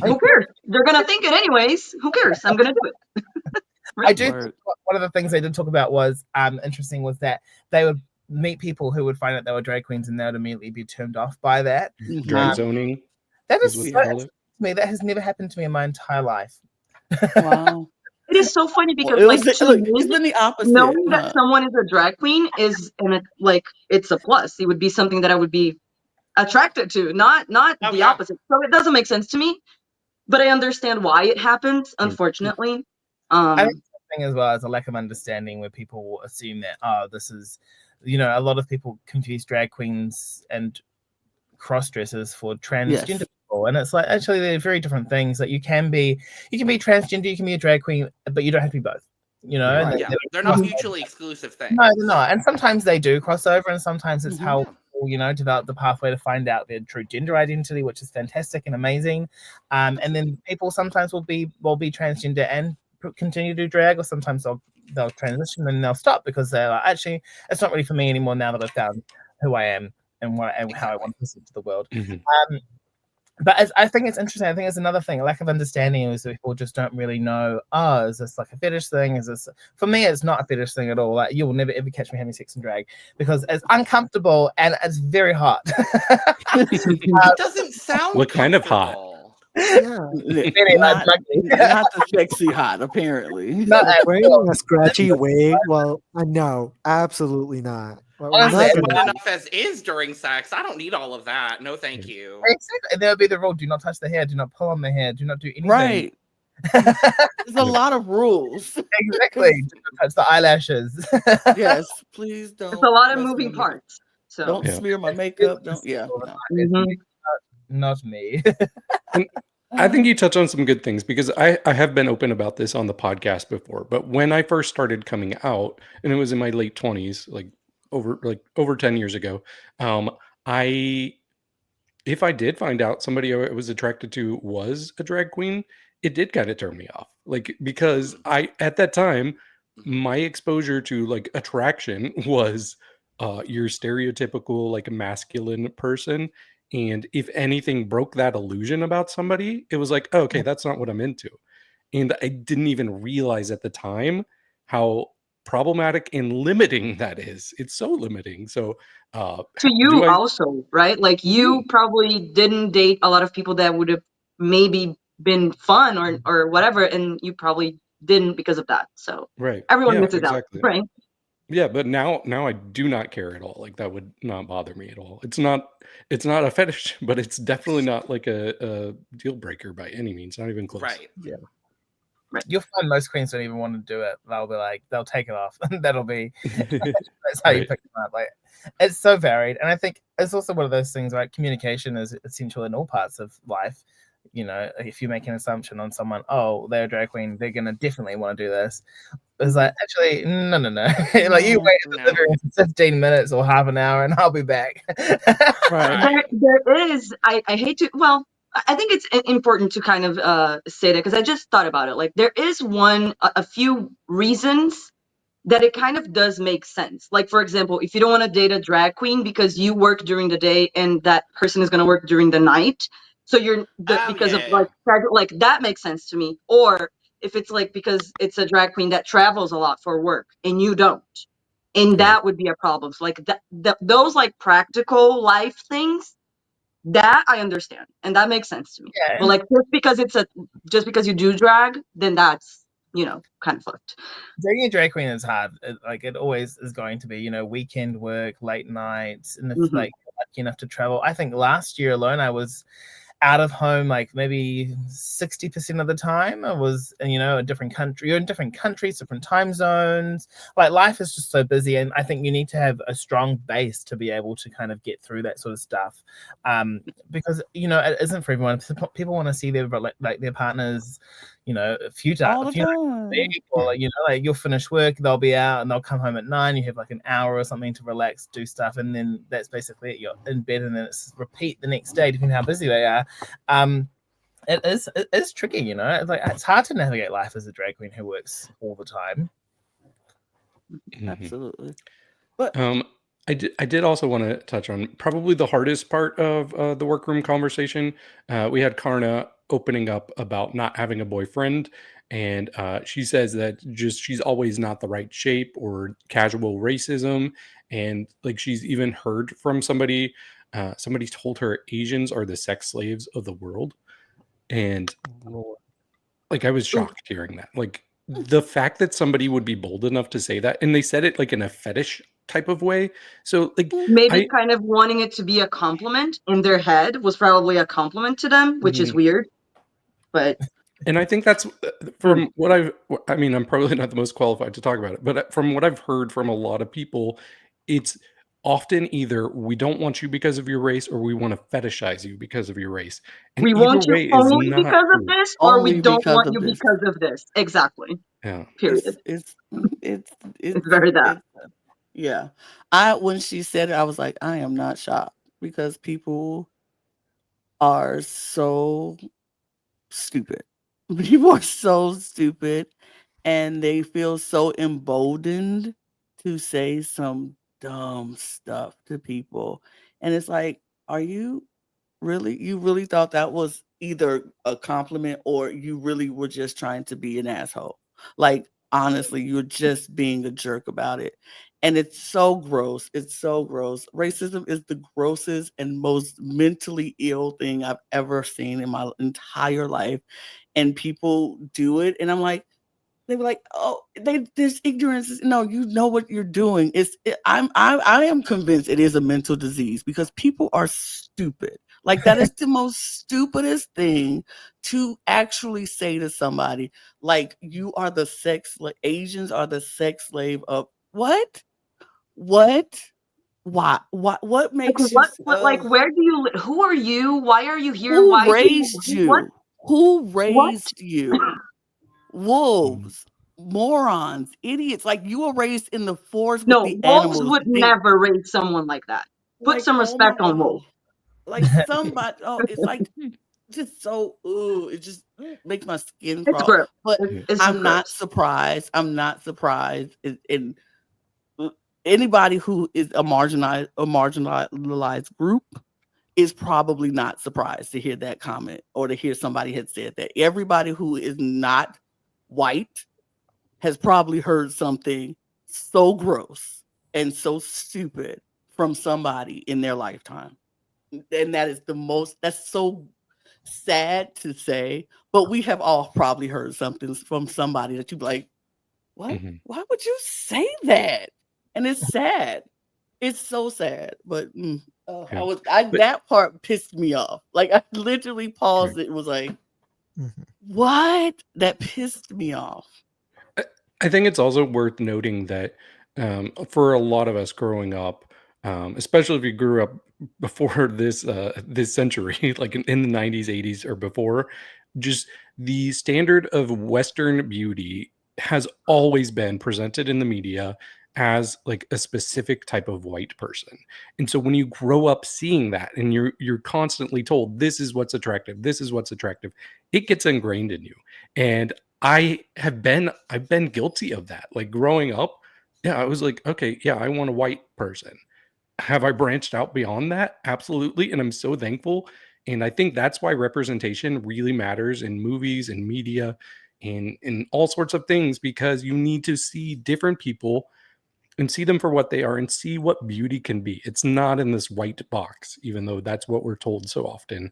Who cares? They're gonna think it anyways. Who cares? I'm gonna do it. I do think Word. one of the things they did talk about was interesting, was that they would meet people who would find out they were drag queens and they would immediately be turned off by that. Drag zoning. That is is what so they call interesting to me. That has never happened to me in my entire life. Wow. It is so funny because, Well, like, to look, me, it's been the opposite. knowing that someone is a drag queen is, and it's a plus. It would be something that I would be attracted to, not Oh, the yeah. opposite. So it doesn't make sense to me, but I understand why it happens. Unfortunately, I think something as well as a lack of understanding, where people will assume that this is, a lot of people confuse drag queens and cross dressers for transgender people, and it's like, actually they're very different things. Like, you can be transgender, you can be a drag queen, but you don't have to be both. Right. Yeah, they're not mutually exclusive things. No, they're not. And sometimes they do cross over, and sometimes it's Mhm. how people, develop the pathway to find out their true gender identity, which is fantastic and amazing. And then people sometimes will be transgender and continue to do drag, or sometimes they'll transition and they'll stop because they're like, actually, it's not really for me anymore now that I've found who I am and how I want to listen to the world. But I think it's interesting. I think it's another thing. A lack of understanding is that people just don't really know. Oh, is this like a fetish thing? Is this, for me? It's not a fetish thing at all. Like, you will never ever catch me having sex in drag, because it's uncomfortable and it's very hot. It doesn't sound. What kind of hot? Yeah. Not the sexy hot, apparently. Not at Wearing all. a scratchy wig? Well, no, absolutely not. Well, I we're not think gonna well do- enough as is during sex. I don't need all of that. No, thank you. Exactly. And there would be the rule: do not touch the hair, do not pull on the hair, do not do anything. Right. There's a lot of rules. Exactly. Do not touch the eyelashes. Yes, please don't. it's a lot of mess moving with me. parts. So Don't smear my makeup. Don't. Yeah. No. Mhm. Not me. I think you touch on some good things, because I have been open about this on the podcast before. But when I first started coming out, and it was in my late 20s, over 10 years ago, if I did find out somebody I was attracted to was a drag queen, it did kind of turn me off. Like, because at that time, my exposure to like attraction was your stereotypical like masculine person. And if anything broke that illusion about somebody, it was like, oh, okay, that's not what I'm into. And I didn't even realize at the time how problematic and limiting that is. It's so limiting. So to you also, right? Like, you probably didn't date a lot of people that would have maybe been fun or whatever, and you probably didn't because of that. So right. everyone Yeah, misses exactly. out, right? Yeah, but now I do not care at all. Like that would not bother me at all. It's not a fetish, but it's definitely not like a deal breaker by any means. Not even close. Right. Yeah. You'll find most queens don't even want to do it. They'll be like, they'll take it off. That'll be that's how you Right. pick them up. Like, it's so varied, and I think it's also one of those things. Right, communication is essential in all parts of life. You know, if you make an assumption on someone, oh, they're a drag queen, they're gonna definitely want to do this. It's like, actually, no. Like, you wait in the living room for 15 minutes or half an hour, and I'll be back. Right. There is, I hate to, well, I think it's important to kind of say that, because I just thought about it. Like, there is a few reasons that it kind of does make sense. Like, for example, if you don't want to date a drag queen because you work during the day and that person is going to work during the night, so because of like that makes sense to me. Or if it's like because it's a drag queen that travels a lot for work and you don't, and that would be a problem. So like those like practical life things, that I understand and that makes sense to me. Yeah, But like just because you do drag, then that's kind of fucked. dating a drag queen is hard. It always is going to be. You know, weekend work, late nights, and if like you're lucky enough to travel. I think last year alone, I was out of home like maybe 60% of the time. I was in a different country. You're in different countries, different time zones. Like, life is just so busy, and I think you need to have a strong base to be able to kind of get through that sort of stuff. Because it isn't for everyone. People want to see their partners, a few All times. the time. Or like you'll finish work, they'll be out, and they'll come home at 9. You have like an hour or something to relax, do stuff, and then that's basically it. You're in bed, and then it's repeat the next day, depending on how busy they are. It is tricky, It's like, it's hard to navigate life as a drag queen who works all the time. Absolutely. But I did also want to touch on probably the hardest part of the workroom conversation. We had Karna opening up about not having a boyfriend, and she says that she's always not the right shape, or casual racism, and like she's even heard from somebody told her Asians are the sex slaves of the world, and like I was shocked hearing that. Like, the fact that somebody would be bold enough to say that, and they said it like in a fetish type of way. So like maybe kind of wanting it to be a compliment in their head was probably a compliment to them, which is weird. But and I think that's from what I'm probably not the most qualified to talk about it, but from what I've heard from a lot of people, it's often either we don't want you because of your race, or we want to fetishize you because of your race. And we want you only because of this, or we don't want you because of this. Exactly. Yeah. Period. It's very that. Yeah. When she said it, I was like, I am not shocked, because people are so stupid. People are so stupid, and they feel so emboldened to say some dumb stuff to people. And it's like, you really thought that was either a compliment, or you really were just trying to be an asshole? Like, honestly, you're just being a jerk about it. And it's so gross. It's so gross. Racism is the grossest and most mentally ill thing I've ever seen in my entire life. And people do it. And I'm like, they were like, oh, there's ignorance. No, you know what you're doing. I am convinced it is a mental disease, because people are stupid. Like, that is the most stupidest thing to actually say to somebody. Like, you are Asians are the sex slave of what? What? Why? What makes you? Like, where do you live? Who are you? Why are you here? Who raised you? Who raised you? Wolves, morons, idiots. Like, you were raised in the forest with the animals. Wolves would never raise someone like that. Put some respect on wolves. Like, somebody, it's like just so, it just makes my skin crawl. But I'm not surprised. I'm not surprised. In anybody who is a marginalized group is probably not surprised to hear that comment, or to hear somebody had said that. Everybody who is not white has probably heard something so gross and so stupid from somebody in their lifetime. And that's so sad to say, but we have all probably heard something from somebody that you'd be like, what? Why would you say that? and it's sad. It's so sad, but Yeah. that part pissed me off. Like I literally paused it and was like, what? That pissed me off. I think it's also worth noting that for a lot of us growing up, especially if you grew up before this century, like in the 90s, 80s, or before, just the standard of Western beauty has always been presented in the media as like a specific type of white person. And so when you grow up seeing that and you're constantly told this is what's attractive, it gets ingrained in you. And I've been guilty of that. Like growing up, yeah, I was like, okay, yeah, I want a white person. Have I branched out beyond that? Absolutely. And I'm so thankful. And I think that's why representation really matters in movies and media and in all sorts of things, because you need to see different people and see them for what they are and see what beauty can be. It's not in this white box, even though that's what we're told so often.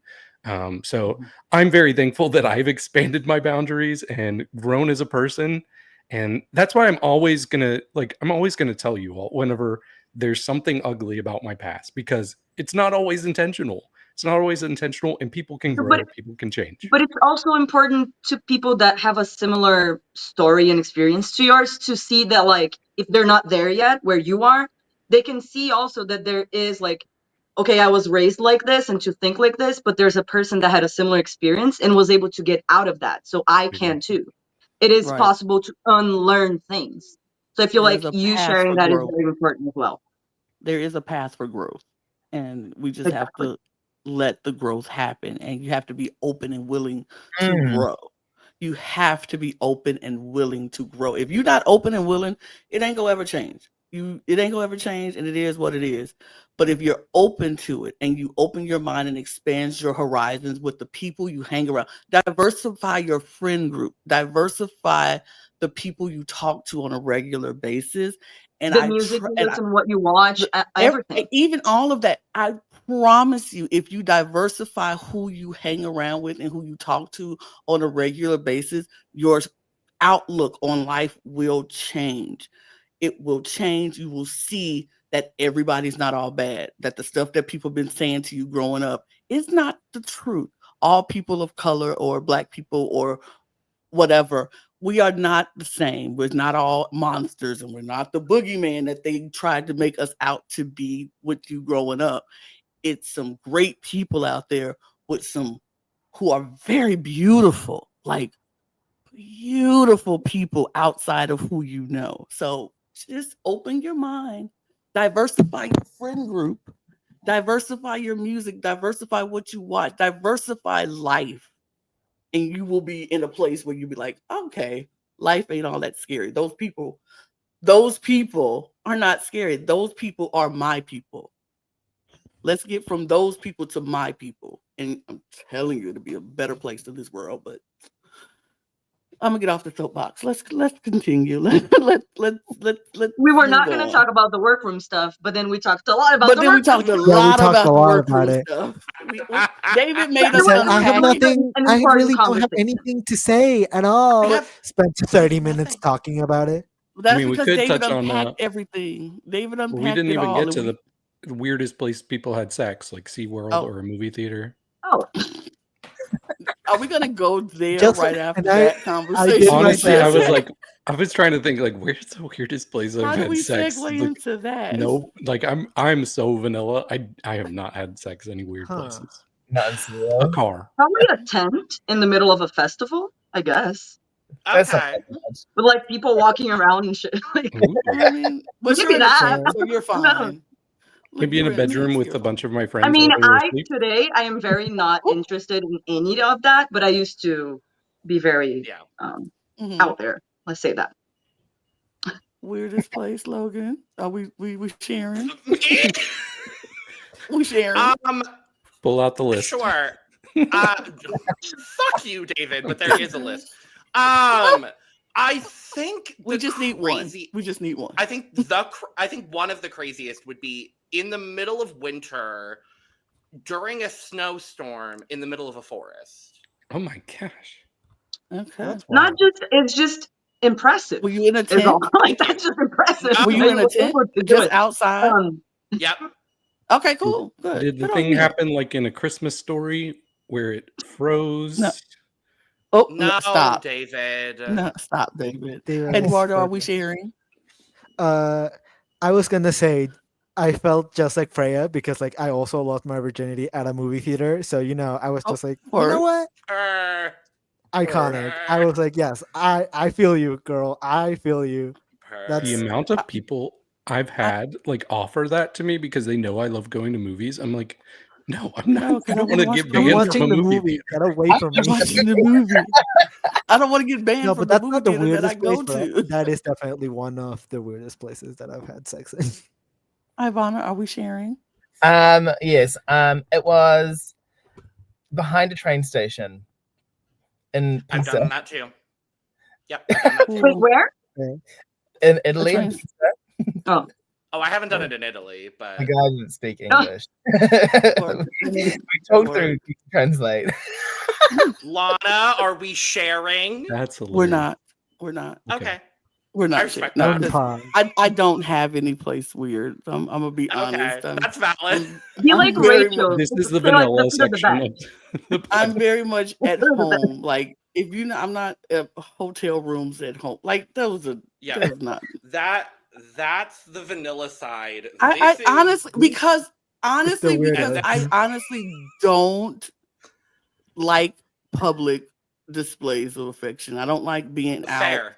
So I'm very thankful that I've expanded my boundaries and grown as a person. And that's why I'm always gonna tell you all whenever there's something ugly about my past, because it's not always intentional. And people can grow, people can change. But it's also important to people that have a similar story and experience to yours to see that, like, if they're not there yet where you are, they can see also that there is like, okay, I was raised like this and to think like this, but there's a person that had a similar experience and was able to get out of that. So I can too. It is possible to unlearn things. So I feel like you sharing that is very important as well. There is a path for growth, and we just have to let the growth happen, and you have to be open and willing to grow. You have to be open and willing to grow. If you're not open and willing, it ain't gonna ever change. It ain't gonna ever change, and it is what it is. But if you're open to it and you open your mind and expands your horizons with the people you hang around, diversify your friend group, diversify the people you talk to on a regular basis. And the music you listen, what you watch, everything. Even all of that. I promise you, if you diversify who you hang around with and who you talk to on a regular basis, your outlook on life will change. It will change. You will see that everybody's not all bad, that the stuff that people have been saying to you growing up is not the truth. All people of color or Black people or whatever, we are not the same. We're not all monsters, and we're not the boogeyman that they tried to make us out to be with you growing up. It's some great people out there with some who are very beautiful, like beautiful people outside of who you know. So just open your mind, diversify your friend group, diversify your music, diversify what you watch, diversify life. And you will be in a place where you'll be like, okay, life ain't all that scary. Those people are not scary. Those people are my people. Let's get from those people to my people. And I'm telling you, it'll be a better place in this world. But I'm gonna get off the soapbox. Let's continue. Let's we were not going to talk about the workroom stuff, but then we talked a lot about. But then we talked a lot about the workroom stuff. David made us. I really don't have anything to say at all. Spent 30 minutes talking about it. That's because David unpacked everything. David unpacked it all. We didn't even get to the weirdest place people had sex, like SeaWorld or a movie theater. Oh. Are we gonna go there right after that conversation? Honestly, I was trying to think, like, where's the weirdest place I've had sex? How do we segue into that? No, like I'm so vanilla. I have not had sex any weird places. A car. Probably a tent in the middle of a festival, I guess. Okay. With like people walking around and shit. Like, I mean, but you're fine. No. Maybe in a bedroom with a bunch of my friends. I mean, I am very not interested in any of that, but I used to be very out there. Let's say that. Weirdest place, Logan? Are we sharing? We sharing. Pull out the list. Sure. Fuck you, David, but there is a list. I think we just need one. We just need one. I think one of the craziest would be in the middle of winter during a snowstorm in the middle of a forest. Oh my gosh. Okay. Not just, it's just impressive. Were you in a Is all. tent? Like, that's just impressive. Were you that in a were tent? able to do Just it. outside? Yep. Okay, cool. Good. Did the Good on thing you. happen like in A Christmas Story where it froze? No. Oh, No, stop. David. No, stop, David. David, Eduardo, are we sharing? I was gonna say I felt just like Freya because like I also lost my virginity at a movie theater. So I was just like, you know what? Iconic. I was like, yes, I feel you, girl. I feel you. The amount of people I've had like offer that to me because they know I love going to movies. I'm like, no, I'm not. No, I don't want to get I'm banned from watching a the movie. movie. theater. Get away from me. I'm watching the movie. I don't want to get banned No, from but the that's not movie the theater that I weirdest go place. to. That is definitely one of the weirdest places that I've had sex in. Ivana, are we sharing? Yes. It was behind a train station in I've Pisa. done that too. Yep. I've done that too. Wait, where? In Italy. train- Oh, Oh, I haven't done it in Italy, but The guy didn't speak English. Or- We talked through Translate. Lana, are we sharing? That's hilarious. We're not. We're not. Okay. We're I not. respect No, that. 'cause I don't have any place weird. I'm gonna be honest. Okay. That's valid. be I'm like very Rachel. This is the Say, like, vanilla the foot of the section bed. of the I'm podcast. very much at home. Like if you know, I'm not at hotel rooms at home. Like those are Yeah. those not. That's the vanilla side. I This is- honestly because weirdest. I honestly don't like public displays of affection. I don't like being out fair.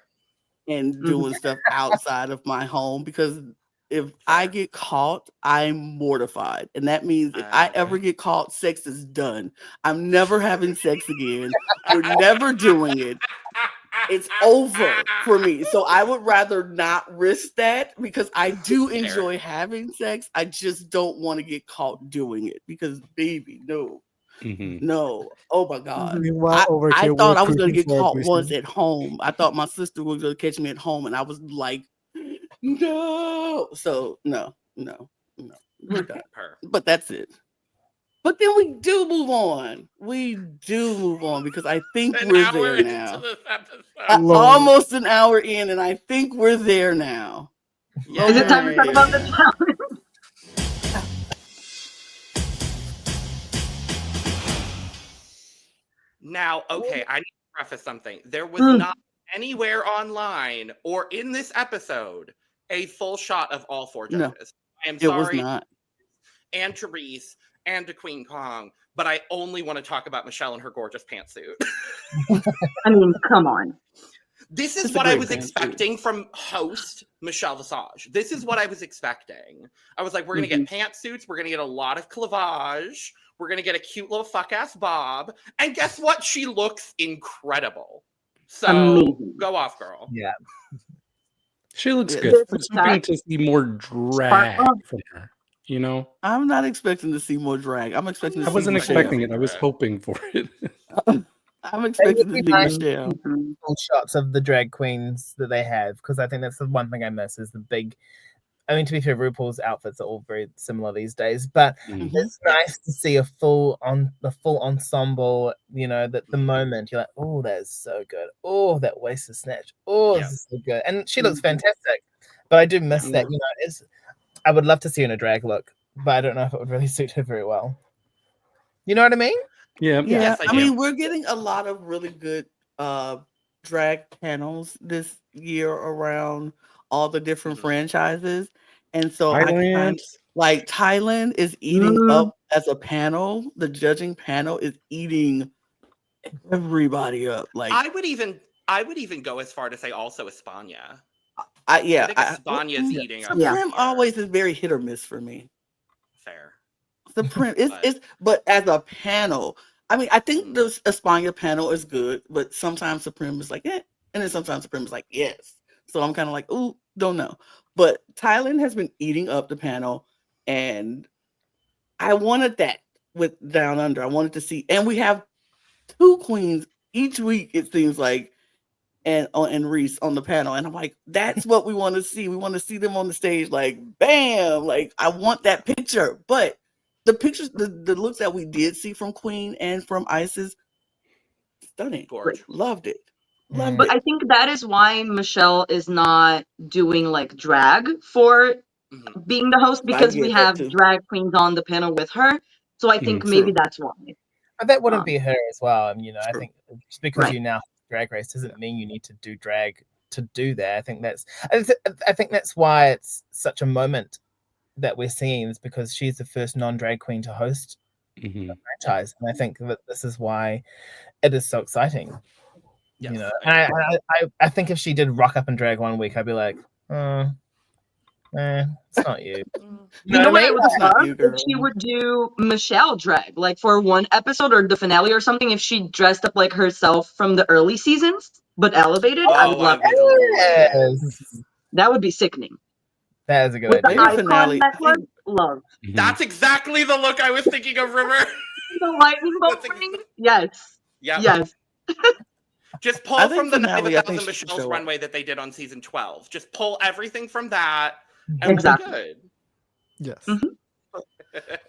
and doing stuff outside of my home because if I get caught, I'm mortified. And that means if I ever get caught, sex is done. I'm never having sex again. We're never doing it. It's over for me. So I would rather not risk that because I do enjoy having sex. I just don't want to get caught doing it because, baby, no. Mm-hmm. No. Oh my God. Meanwhile, over I here, thought we're I was going to cruising get for caught abuse. once at home. I thought my sister was going to catch me at home, and I was like, no. So, no. We're done. Her. But that's it. But then we do move on. We do move on because I think An we're hour there into now. this episode. Lord. Almost an hour in, and I think we're there now. Is it time to talk about the challenge? Now, okay, I need to preface something. There was not anywhere online or in this episode a full shot of all four No, judges. I am It was sorry, not. and Therese and to Queen Kong, but I only want to talk about Michelle and her gorgeous pantsuit. I mean, come on. This is It's a what I great was pantsuit. expecting from host Michelle Visage. This is what I was expecting. I was like, we're going to get pantsuits. We're going to get a lot of cleavage. We're going to get a cute little fuck-ass bob. And guess what? She looks incredible. So Amazing. go off, girl. Yeah. She looks Yeah, good. this I'm is hoping that- to see more drag from her. You know, I'm not expecting to see more drag. I'm expecting to I see wasn't Michelle. expecting it. I was hoping for it. I'm expecting to It would see be nice. Michelle. Full shots of the drag queens that they have because I think that's the one thing I miss is the big. I mean, to be fair, RuPaul's outfits are all very similar these days, but Mhm. it's nice to see the full ensemble. You know, that the moment you're like, oh, that's so good. Oh, that waist is snatch. Oh, Yeah. this is so good, and she looks fantastic. But I do miss that. You know, I would love to see her in a drag look, but I don't know if it would really suit her very well. You know what I mean? Yeah. Yeah, Yes, I I do. mean, we're getting a lot of really good drag panels this year around all the different franchises. And so I Thailand. kind like Thailand is eating up as a panel. The judging panel is eating everybody up. Like I would even go as far to say also España. I I think España's eating up. Yeah. Supreme always is very hit or miss for me. Fair. Supreme but as a panel, I mean, I think the España panel is good, but sometimes Supreme is like, and then sometimes Supreme is like, yes. So I'm kind of like, ooh, don't know. But Thailand has been eating up the panel, and I wanted that with Down Under. I wanted to see, and we have 2 queens each week, it seems like, and Reese on the panel. And I'm like, that's what we want to see. We want to see them on the stage, like, bam, like I want that picture. But the pictures, the looks that we did see from Queen and from Isis, stunning. Gorge. Loved it. But I think that is why Michelle is not doing like drag for being the host, because we have drag queens on the panel with her. So I think maybe that's why. But that wouldn't be her as well. And I think just because Right. you now have Drag Race doesn't mean you need to do drag to do that. I think that's why it's such a moment that we're seeing, is because she's the first non-drag queen to host a franchise, and I think that this is why it is so exciting. Yes, and I think if she did rock up and drag one week, I'd be like, it's not you. You know what I would That's not love you, if girl. she would do Michelle drag, like for one episode or the finale or something. If she dressed up like herself from the early seasons, but elevated, I would love that. Yes. That would be sickening. That is a good With idea. the icon necklace, love. That's exactly the look I was thinking of, River. The lightning bolt ring? Yes. Yep. Yes. Just pull from the Night of a Thousand Michelle's runway that they did on season 12. Just pull everything from that, and exactly. we'll be good. Yes.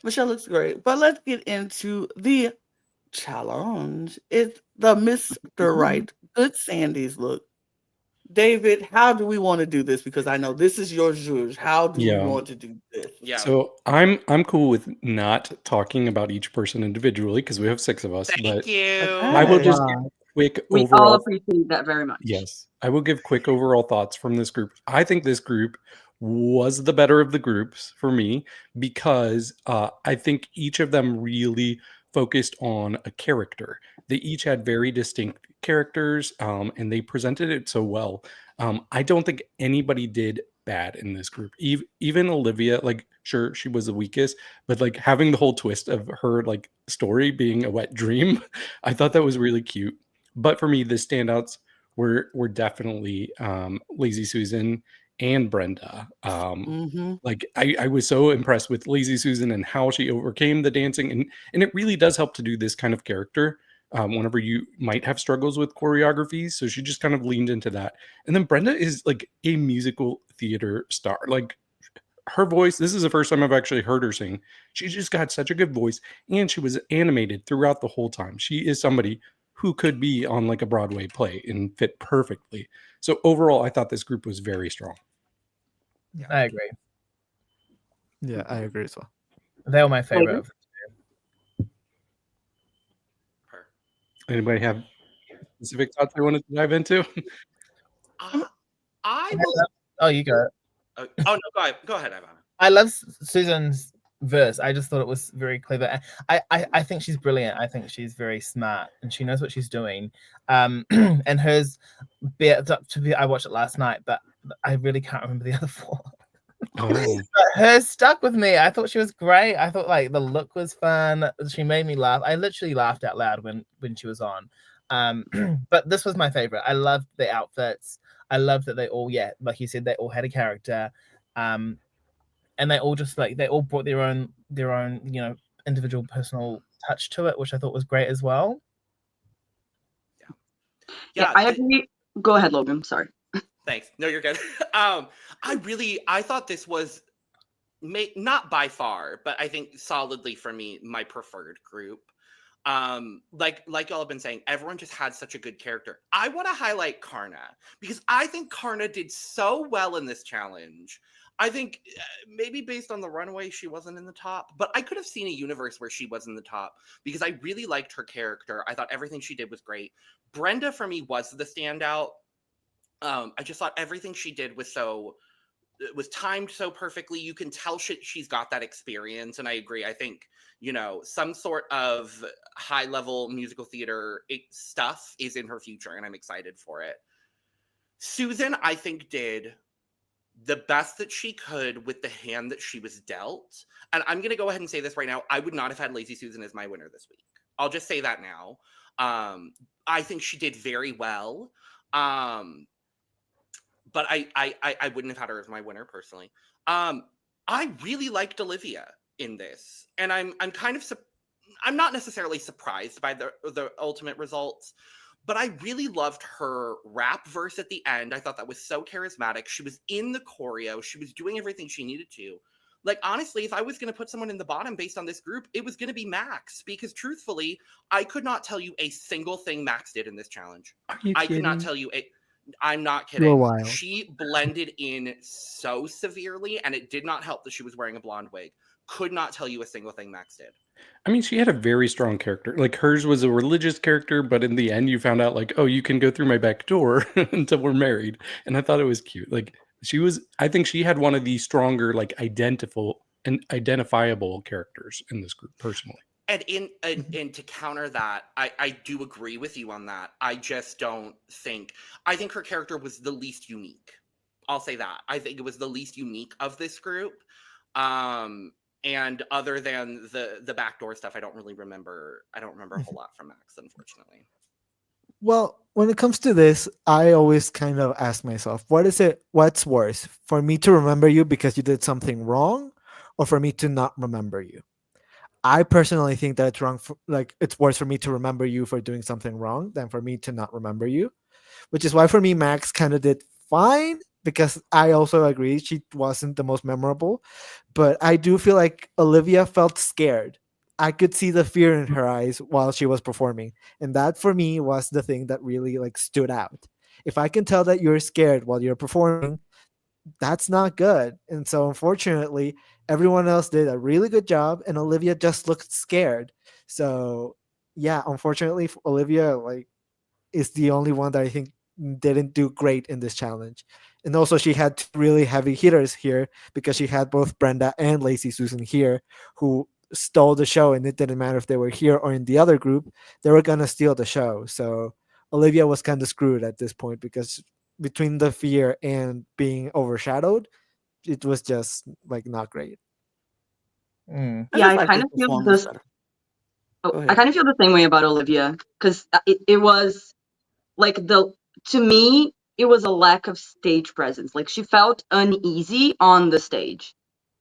Michelle looks great. But let's get into the challenge. It's the Mr. Right, Good Sandy's look. David, how do we want to do this? Because I know this is your juge. How do we want to do this? Yeah. So I'm cool with not talking about each person individually because we have 6 of us. Thank you. I will just give quick we overall. all appreciate that very much. Yes, I will give quick overall thoughts from this group. I think this group was the better of the groups for me because I think each of them really focused on a character. They each had very distinct characters, and they presented it so well. I don't think anybody did bad in this group. Even Olivia, like, sure, she was the weakest, but like having the whole twist of her like story being a wet dream, I thought that was really cute. But for me, the standouts were definitely Lazy Susan and Brenda. Like I was so impressed with Lazy Susan and how she overcame the dancing, and it really does help to do this kind of character whenever you might have struggles with choreography. So she just kind of leaned into that. And then Brenda is like a musical theater star. Like her voice, this is the first time I've actually heard her sing. She just got such a good voice, and she was animated throughout the whole time. She is somebody who could be on like a Broadway play and fit perfectly. So overall, I thought this group was very strong. Yeah, I agree. Yeah, I agree as well. They were my favorite. Anybody have specific thoughts they wanted to dive into? Oh, you go. Oh no, go ahead, Ivanna. I love Susan's verse. I just thought it was very clever. I think she's brilliant. I think she's very smart and she knows what she's doing. And hers, I watched it last night, but I really can't remember the other 4. But hers stuck with me. I thought she was great. I thought like the look was fun. She made me laugh. I literally laughed out loud when she was on. But this was my favorite. I loved the outfits. I loved that they all, like you said, they all had a character. And they all just they all brought their own individual personal touch to it, which I thought was great as well. Yeah, I agree. Go ahead, Logan. Sorry. Thanks. No, you're good. I thought this was not by far, but I think solidly for me, my preferred group. Like y'all have been saying, everyone just had such a good character. I want to highlight Karna because I think Karna did so well in this challenge. I think maybe based on the runway, she wasn't in the top, but I could have seen a universe where she was in the top because I really liked her character. I thought everything she did was great. Brenda, for me, was the standout. I just thought everything she did was timed so perfectly. You can tell she's got that experience, and I agree. I think, some sort of high-level musical theater stuff is in her future, and I'm excited for it. Susan, I think, did the best that she could with the hand that she was dealt. And I'm going to go ahead and say this right now. I would not have had Lazy Susan as my winner this week. I'll just say that now. I think she did very well. But I wouldn't have had her as my winner personally. I really liked Olivia in this. And I'm not necessarily surprised by the ultimate results. But I really loved her rap verse at the end. I thought that was so charismatic. She was in the choreo. She was doing everything she needed to. Like, honestly, if I was going to put someone in the bottom based on this group, it was going to be Max, because truthfully, I could not tell you a single thing Max did in this challenge. I could not tell you I'm not kidding. She blended in so severely, and it did not help that she was wearing a blonde wig. Could not tell you a single thing Max did. I mean, she had a very strong character. Like, hers was a religious character, but in the end, you found out, like, oh, you can go through my back door until we're married. And I thought it was cute. Like, I think she had one of the stronger, like, identifiable characters in this group, personally. And to counter that, I do agree with you on that. I just don't think, I think her character was the least unique. I'll say that. I think it was the least unique of this group. And other than the backdoor stuff, I don't remember a whole lot from Max, unfortunately. Well, when it comes to this, I always kind of ask myself, what's worse, for me to remember you because you did something wrong, or for me to not remember you? I personally think that it's wrong. It's worse for me to remember you for doing something wrong than for me to not remember you, which is why for me, Max kind of did fine, because I also agree she wasn't the most memorable, but I do feel like Olivia felt scared. I could see the fear in her eyes while she was performing, and that for me was the thing that really stood out. If I can tell that you're scared while you're performing, that's not good. And so unfortunately, everyone else did a really good job, and Olivia just looked scared. So yeah, unfortunately, Olivia is the only one that I think didn't do great in this challenge. And also, she had two really heavy hitters here, because she had both Brenda and Lazy Susan here, who stole the show, and it didn't matter if they were here or in the other group, they were gonna steal the show. So Olivia was kind of screwed at this point, because between the fear and being overshadowed, it was just not great. Yeah, I kind of feel this. I kind of feel the same way about Olivia, because it was to me, it was a lack of stage presence. Like, she felt uneasy on the stage.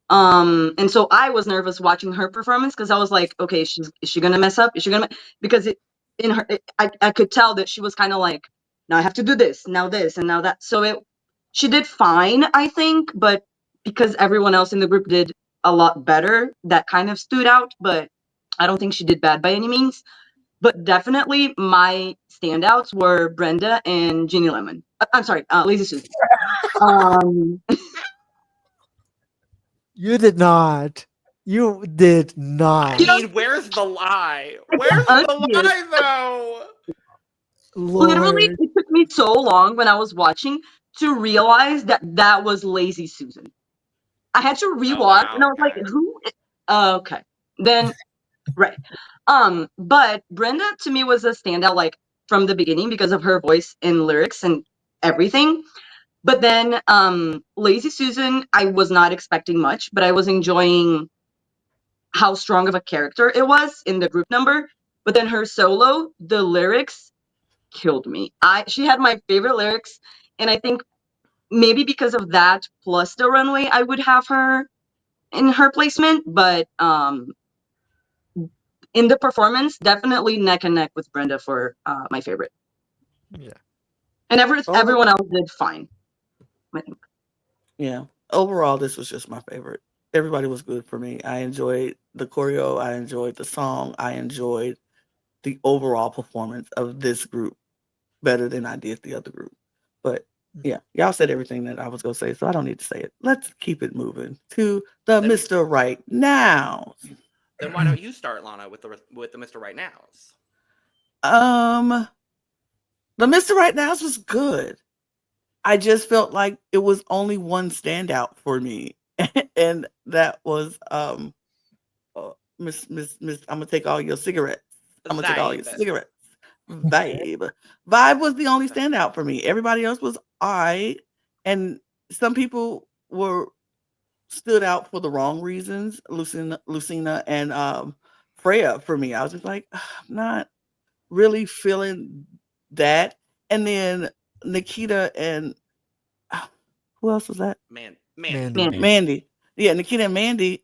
And so I was nervous watching her performance, because I was like, okay, is she gonna mess up? Is she gonna? Because I could tell that she was kind of like, now I have to do this, now this, and now that. So she did fine, I think, but because everyone else in the group did a lot better, that kind of stood out. But I don't think she did bad by any means. But definitely my standouts were Brenda and Ginny Lemon. I'm sorry, Lazy Susan. You did not. You did not. I mean, where's the lie? Where's the lie, though? Lord. Literally, it took me so long when I was watching to realize that was Lazy Susan. I had to rewatch, and I was like, who? Okay. Then, right. But Brenda, to me, was a standout, from the beginning, because of her voice and lyrics and everything. But then Lazy Susan, I was not expecting much, but I was enjoying how strong of a character it was in the group number. But then her solo, the lyrics killed me. She had my favorite lyrics, and I think maybe because of that, plus the runway, I would have her in her placement. But in the performance, definitely neck and neck with Brenda for my favorite. Yeah. And everyone else did fine, I think. Yeah. Overall, this was just my favorite. Everybody was good for me. I enjoyed the choreo. I enjoyed the song. I enjoyed the overall performance of this group better than I did the other group. But yeah, y'all said everything that I was going to say, so I don't need to say it. Let's keep it moving to the Mr. Right Now. Then why don't you start, Lana, with the Mr. Right Nows? The Mr. Right Nows was good. I just felt like it was only one standout for me, and that was Miss. I'm gonna take all your cigarettes. I'm gonna take all your cigarettes. Vibe was the only standout for me. Everybody else was alright, and some people stood out for the wrong reasons. Lucina and Freya for me. I was just like, I'm not really feeling that. And then Nikita and who else was that? Mandy. Yeah, Nikita and Mandy.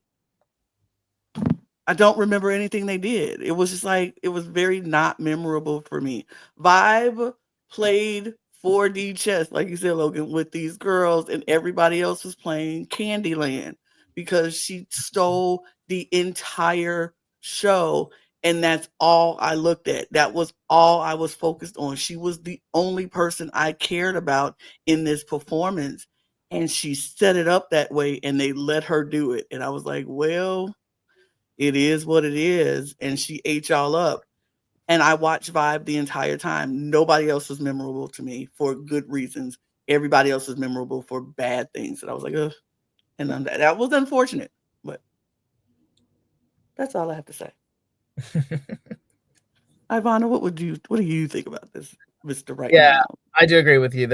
I don't remember anything they did. It was just like, it was very not memorable for me. Vibe played 4D chess, like you said, Logan, with these girls, and everybody else was playing Candyland, because she stole the entire show. And that's all I looked at. That was all I was focused on. She was the only person I cared about in this performance. And she set it up that way and they let her do it. And I was like, well, it is what it is. And she ate y'all up. And I watched Vibe the entire time. Nobody else was memorable to me for good reasons. Everybody else was memorable for bad things. And I was like, ugh. And that was unfortunate. But that's all I have to say. Ivanna, what do you think about this, Mr. Right Yeah, now? I do agree with you.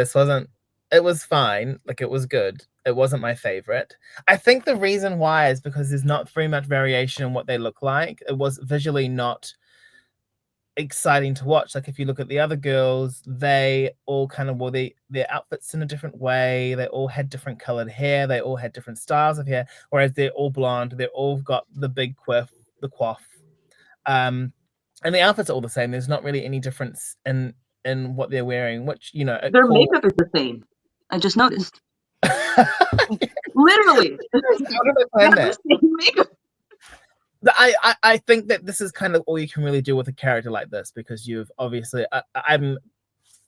It was fine. Like, it was good. It wasn't my favorite. I think the reason why is because there's not very much variation in what they look like. It was visually not exciting to watch. Like, if you look at the other girls, they all kind of wore their outfits in a different way. They all had different colored hair. They all had different styles of hair. Whereas they're all blonde. They're all got the big quiff, the coif. And the outfits are all the same. There's not really any difference in what they're wearing, which, you know, their makeup is the same. I just noticed. Literally. How did I plan that? Makeup. I think that this is kind of all you can really do with a character like this, because you've obviously I'm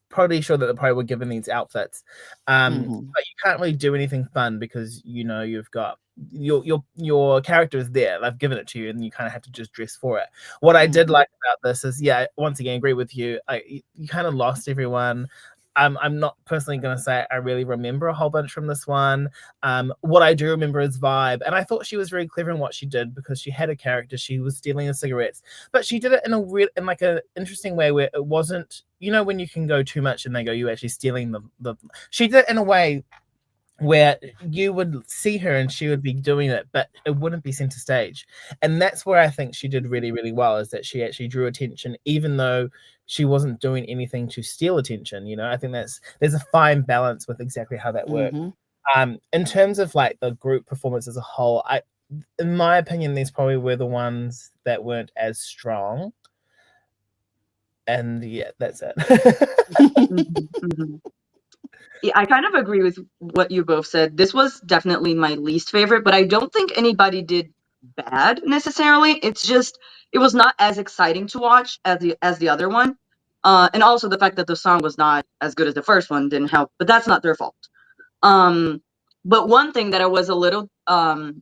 pretty sure that they probably were given these outfits, but you can't really do anything fun because, you know, you've got your character is there. I've given it to you, and you kind of have to just dress for it. What I did like about this is, once again, agree with you. You kind of lost everyone. I'm not personally going to say I really remember a whole bunch from this one. What I do remember is Vibe, and I thought she was very clever in what she did because she had a character. She was stealing the cigarettes, but she did it in an interesting way where it wasn't, you know, when you can go too much and they go, you actually stealing the. She did it in a way where you would see her and she would be doing it, but it wouldn't be center stage. And that's where I think she did really, really well, is that she actually drew attention, even though she wasn't doing anything to steal attention. You know, I think there's a fine balance with exactly how that works. In terms of like the group performance as a whole, in my opinion, these probably were the ones that weren't as strong. And yeah, that's it. Yeah, I kind of agree with what you both said. This was definitely my least favorite, but I don't think anybody did bad necessarily. It's just it was not as exciting to watch as the other one. And also the fact that the song was not as good as the first one didn't help, but that's not their fault. But one thing that I was a little underwhelming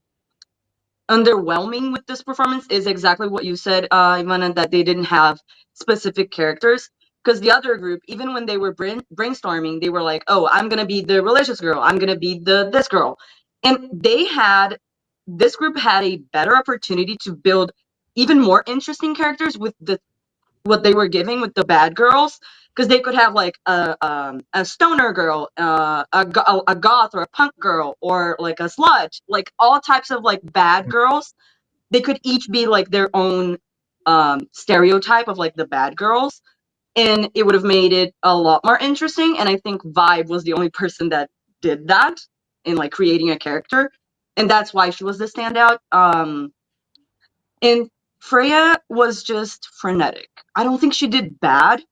with this performance is exactly what you said, Ivanna, that they didn't have specific characters. Because the other group, even when they were brainstorming, they were like, oh, I'm going to be the religious girl. I'm going to be this girl. And this group had a better opportunity to build even more interesting characters with what they were giving with the bad girls. Because they could have like a stoner girl, a goth or a punk girl, or like a sludge, like all types of like bad girls. They could each be like their own stereotype of like the bad girls. And it would have made it a lot more interesting. And I think Vibe was the only person that did that in like creating a character. And that's why she was the standout. And Freya was just frenetic. I don't think she did bad,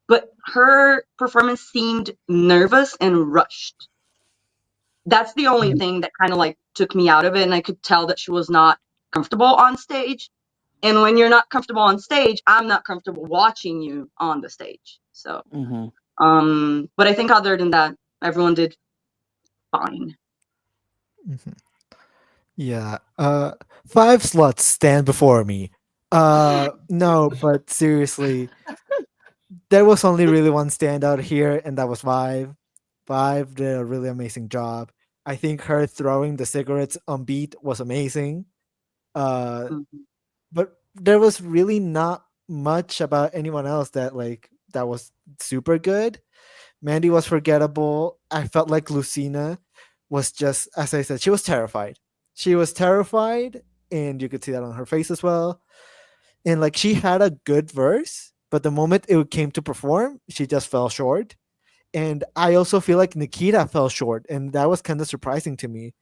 but her performance seemed nervous and rushed. That's the only thing that kind of like took me out of it. And I could tell that she was not comfortable on stage. And when you're not comfortable on stage, I'm not comfortable watching you on the stage. So, but I think other than that, everyone did fine. Yeah. 5 slots stand before me. No, but seriously, there was only really one standout here, and that was Vibe. Vibe did a really amazing job. I think her throwing the cigarettes on beat was amazing. But there was really not much about anyone else that was super good. Mandy was forgettable. I felt like Lucina was just, as I said, she was terrified. She was terrified, and you could see that on her face as well. And like she had a good verse, but the moment it came to perform, she just fell short. And I also feel like Nikita fell short, and that was kind of surprising to me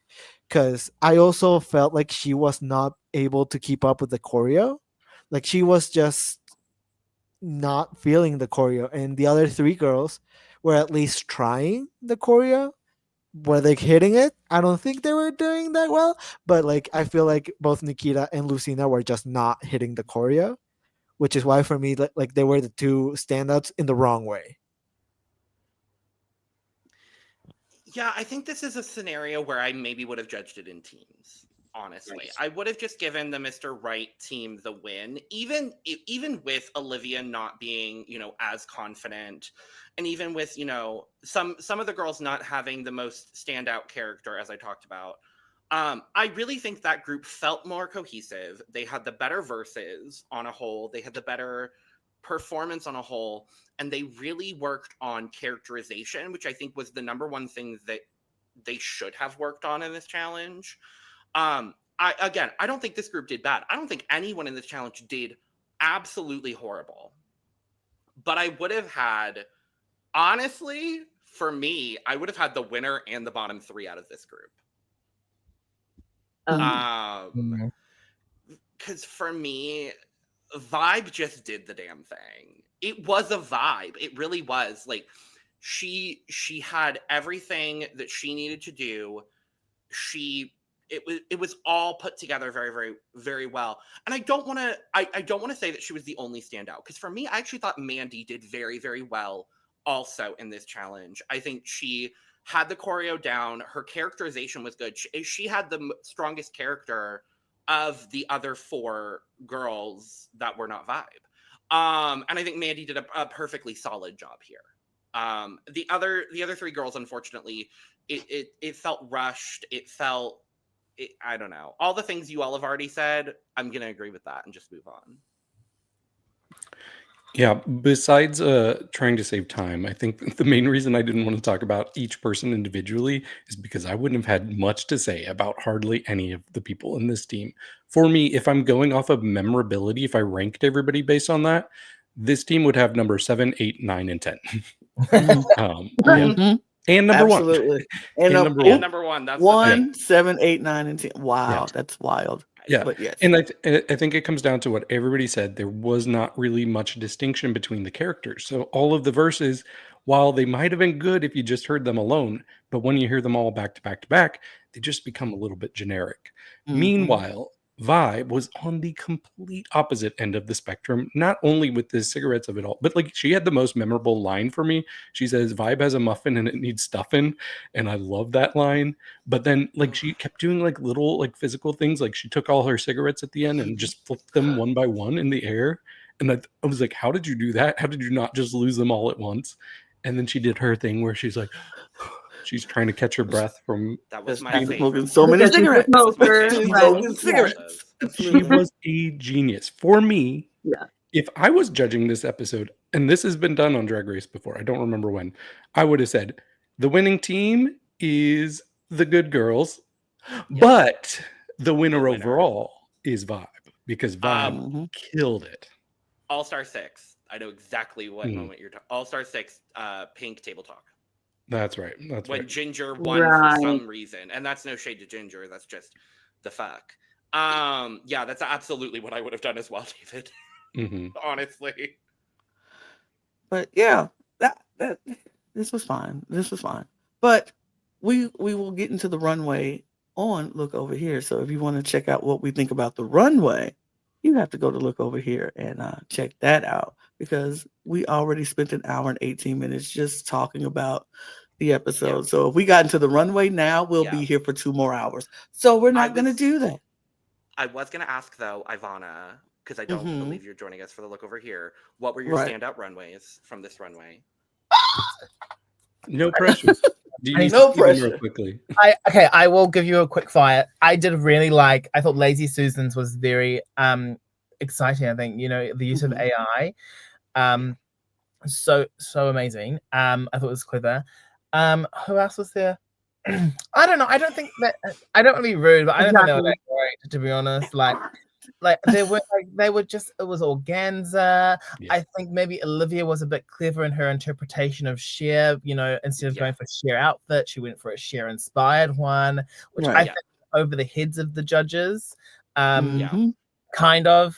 because I also felt like she was not able to keep up with the choreo. Like she was just not feeling the choreo, and the other 3 girls were at least trying the choreo, were they hitting it? I don't think they were doing that well, but like I feel like both Nikita and Lucina were just not hitting the choreo, which is why for me like they were the two standouts in the wrong way. Yeah, I think this is a scenario where I maybe would have judged it in teams. Honestly, Nice. I would have just given the Mr. Right team the win, even with Olivia not being, as confident, and even with, some of the girls not having the most standout character, as I talked about. I really think that group felt more cohesive. They had the better verses on a whole. They had the better performance on a whole, and they really worked on characterization, which I think was the number one thing that they should have worked on in this challenge. I don't think this group did bad. I don't think anyone in this challenge did absolutely horrible. But I would have had, honestly, for me, I would have had the winner and the bottom three out of this group. Because for me, Vibe just did the damn thing. It was a vibe. It really was. Like, she had everything that she needed to do. It was all put together very, very, very well. And I don't want to say that she was the only standout, because for me, I actually thought Mandy did very, very well also in this challenge. I think she had the choreo down. Her characterization was good. She had the strongest character of the other four girls that were not Vibe. And I think Mandy did a perfectly solid job here. The other three girls, unfortunately, it felt rushed. I don't know. All the things you all have already said, I'm going to agree with that and just move on. Yeah, besides trying to save time, I think the main reason I didn't want to talk about each person individually is because I wouldn't have had much to say about hardly any of the people in this team. For me, if I'm going off of memorability, if I ranked everybody based on that, this team would have number 7, 8, 9, and 10. And number Absolutely. one. And number one. That's 1, 7, 8, 9, and 10. Wow, Yeah. that's wild. Yeah, but yes. And I think it comes down to what everybody said. There was not really much distinction between the characters. So all of the verses, while they might have been good if you just heard them alone, but when you hear them all back to back to back, they just become a little bit generic. Meanwhile, Vibe was on the complete opposite end of the spectrum, not only with the cigarettes of it all, but like she had the most memorable line for me. She says, Vibe has a muffin and it needs stuffing. And I love that line. But then like she kept doing like little like physical things. Like she took all her cigarettes at the end and just flipped them one by one in the air. And I was like, how did you do that? How did you not just lose them all at once? And then she did her thing where she's like, she's trying to catch her breath from that was my smoking so many cigarettes. She was a genius. For me, if I was judging this episode, and this has been done on Drag Race before, I don't remember when, I would have said the winning team is the good girls, but the winner overall is Vibe, because Vibe killed it. All-Star 6. I know exactly what moment you're talking. All-Star 6, Pink Table Talk. That's right. When Ginger won for some reason. And that's no shade to Ginger. That's just the fuck. Yeah, that's absolutely what I would have done as well, David. Honestly. But yeah, that this was fine. But we will get into the runway on Look Over Here. So if you want to check out what we think about the runway, you have to go to Look Over Here and check that out, because we already spent an hour and 18 minutes just talking about the episode. Yeah. So if we got into the runway now, we'll be here for 2 more hours. So we're not going to do that. I was going to ask, though, Ivanna, because I don't believe you're joining us for the Look Over Here. What were your standout runways from this runway? No pressure. No pressure. Real quickly. I will give you a quick fire. I thought Lazy Susan's was very exciting. I think, the use of AI. So amazing. I thought it was clever. Who else was there? I don't know. I don't think that I don't want to be rude, but I don't think they were that great, to be honest. Like they were just, it was organza. Yeah. I think maybe Olivia was a bit clever in her interpretation of Cher. Instead of going for Cher outfit, she went for a Cher inspired one, which I think over the heads of the judges. Kind of,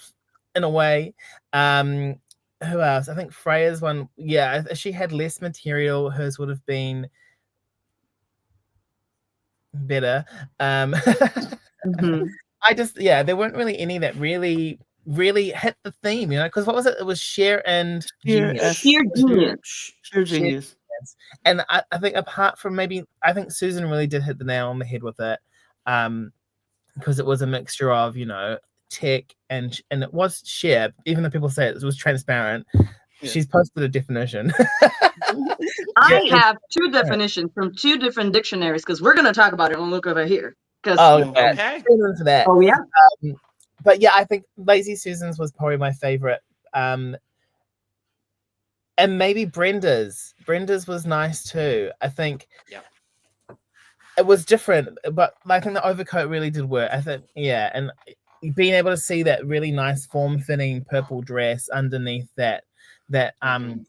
in a way. Who else? I think Freya's one. Yeah, she had less material. Hers would have been better. Mm-hmm. I just there weren't really any that really hit the theme, because what was it? It was sheer and genius. Sheer genius. Sheer genius. And I think apart from I think Susan really did hit the nail on the head with it, because it was a mixture of tech and it was sheer. Even though people say it was transparent, she's posted a definition. I have two definitions from two different dictionaries because we're going to talk about it when we look over here. Okay. Into that. Oh yeah. But yeah, I think Lazy Susan's was probably my favorite. And maybe Brenda's. Brenda's was nice too. I think it was different, but I think the overcoat really did work. I think, and being able to see that really nice form-fitting purple dress underneath that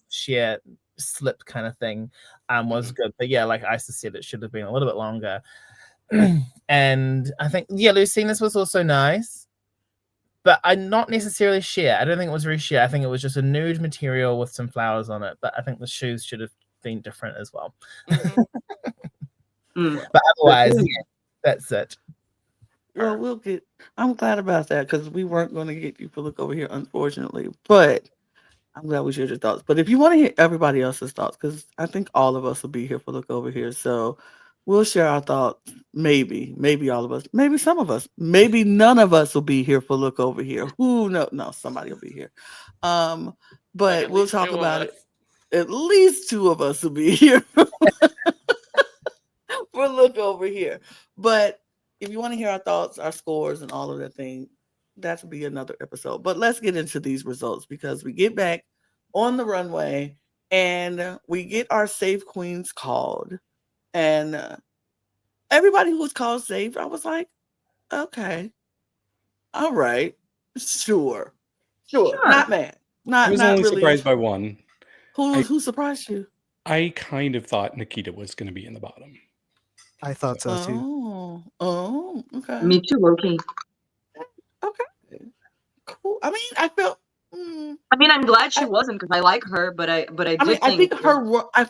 sheer slip kind of thing was good. But yeah, like Isa said, it should have been a little bit longer. And I think Lucina's was also nice, but I'm not necessarily sheer. I don't think it was very sheer. I think it was just a nude material with some flowers on it, but I think the shoes should have been different as well. But otherwise, that's it. Well, I'm glad about that because we weren't going to get you to look over here, unfortunately. But I'm glad we shared your thoughts. But if you want to hear everybody else's thoughts, because I think all of us will be here for look over here, so we'll share our thoughts. Maybe all of us, maybe some of us, maybe none of us will be here for look over here. Who knows? No, somebody will be here. But we'll talk about it. At least two of us will be here for look over here. But if you want to hear our thoughts, our scores, and all of that thing, that will be another episode. But let's get into these results because we get back on the runway and we get our safe queens called. And everybody who was called safe, I was like, okay, all right, sure. Not mad. I was only surprised by one. Who surprised you? I kind of thought Nikita was going to be in the bottom. I thought so too. Oh, okay. Me too, okay. Okay, cool. I mean, I felt. I mean, I'm glad she wasn't because I like her, but I think her. I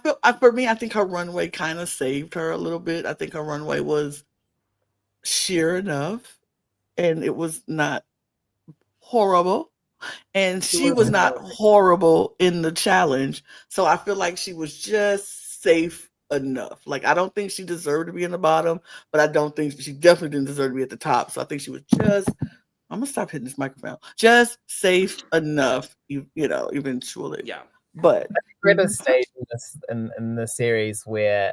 think her runway kind of saved her a little bit. I think her runway was sheer enough, and it was not horrible, and she was not horrible in the challenge. So I feel like she was just safe enough. Like I don't think she deserved to be in the bottom, but I don't think she definitely didn't deserve to be at the top. So I think she was just. I'm gonna stop hitting this microphone. Just safe enough, eventually. Yeah. But we're at a stage in the series where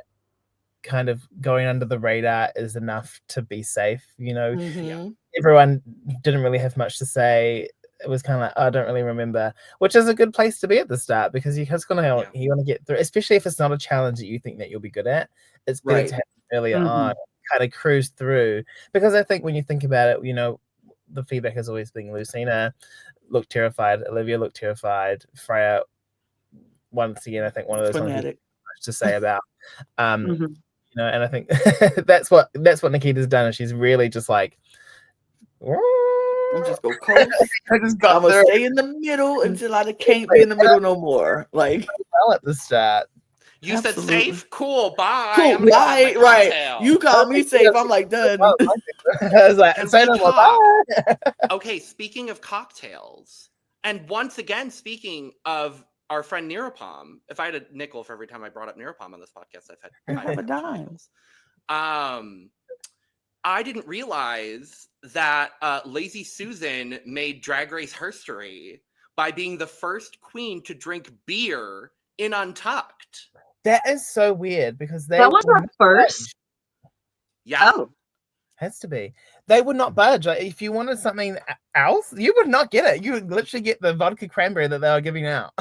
kind of going under the radar is enough to be safe. Everyone didn't really have much to say. It was kind of like, I don't really remember, which is a good place to be at the start because you want to get through, especially if it's not a challenge that you think that you'll be good at. It's better to have earlier on, kind of cruise through. Because I think when you think about it, the feedback has always been Lucina looked terrified, Olivia looked terrified, Freya once again I think one of those ones much to say about and I think that's what Nikita's done, and she's really just like I'm just go coast. I'm gonna stay in the middle until I can't be in the middle no more. Like well at the start. You said safe? Cool, bye. Cool, right. You called me safe. I'm like, done. I was like, okay, speaking of cocktails, and once again, speaking of our friend Nirupam, if I had a nickel for every time I brought up Nirupam on this podcast, I've had a dime. I didn't realize that Lazy Susan made Drag Race history by being the first queen to drink beer in Untucked. That is so weird because that was our first. Yeah. Oh. Has to be. They would not budge. Like, if you wanted something else, you would not get it. You would literally get the vodka cranberry that they were giving out.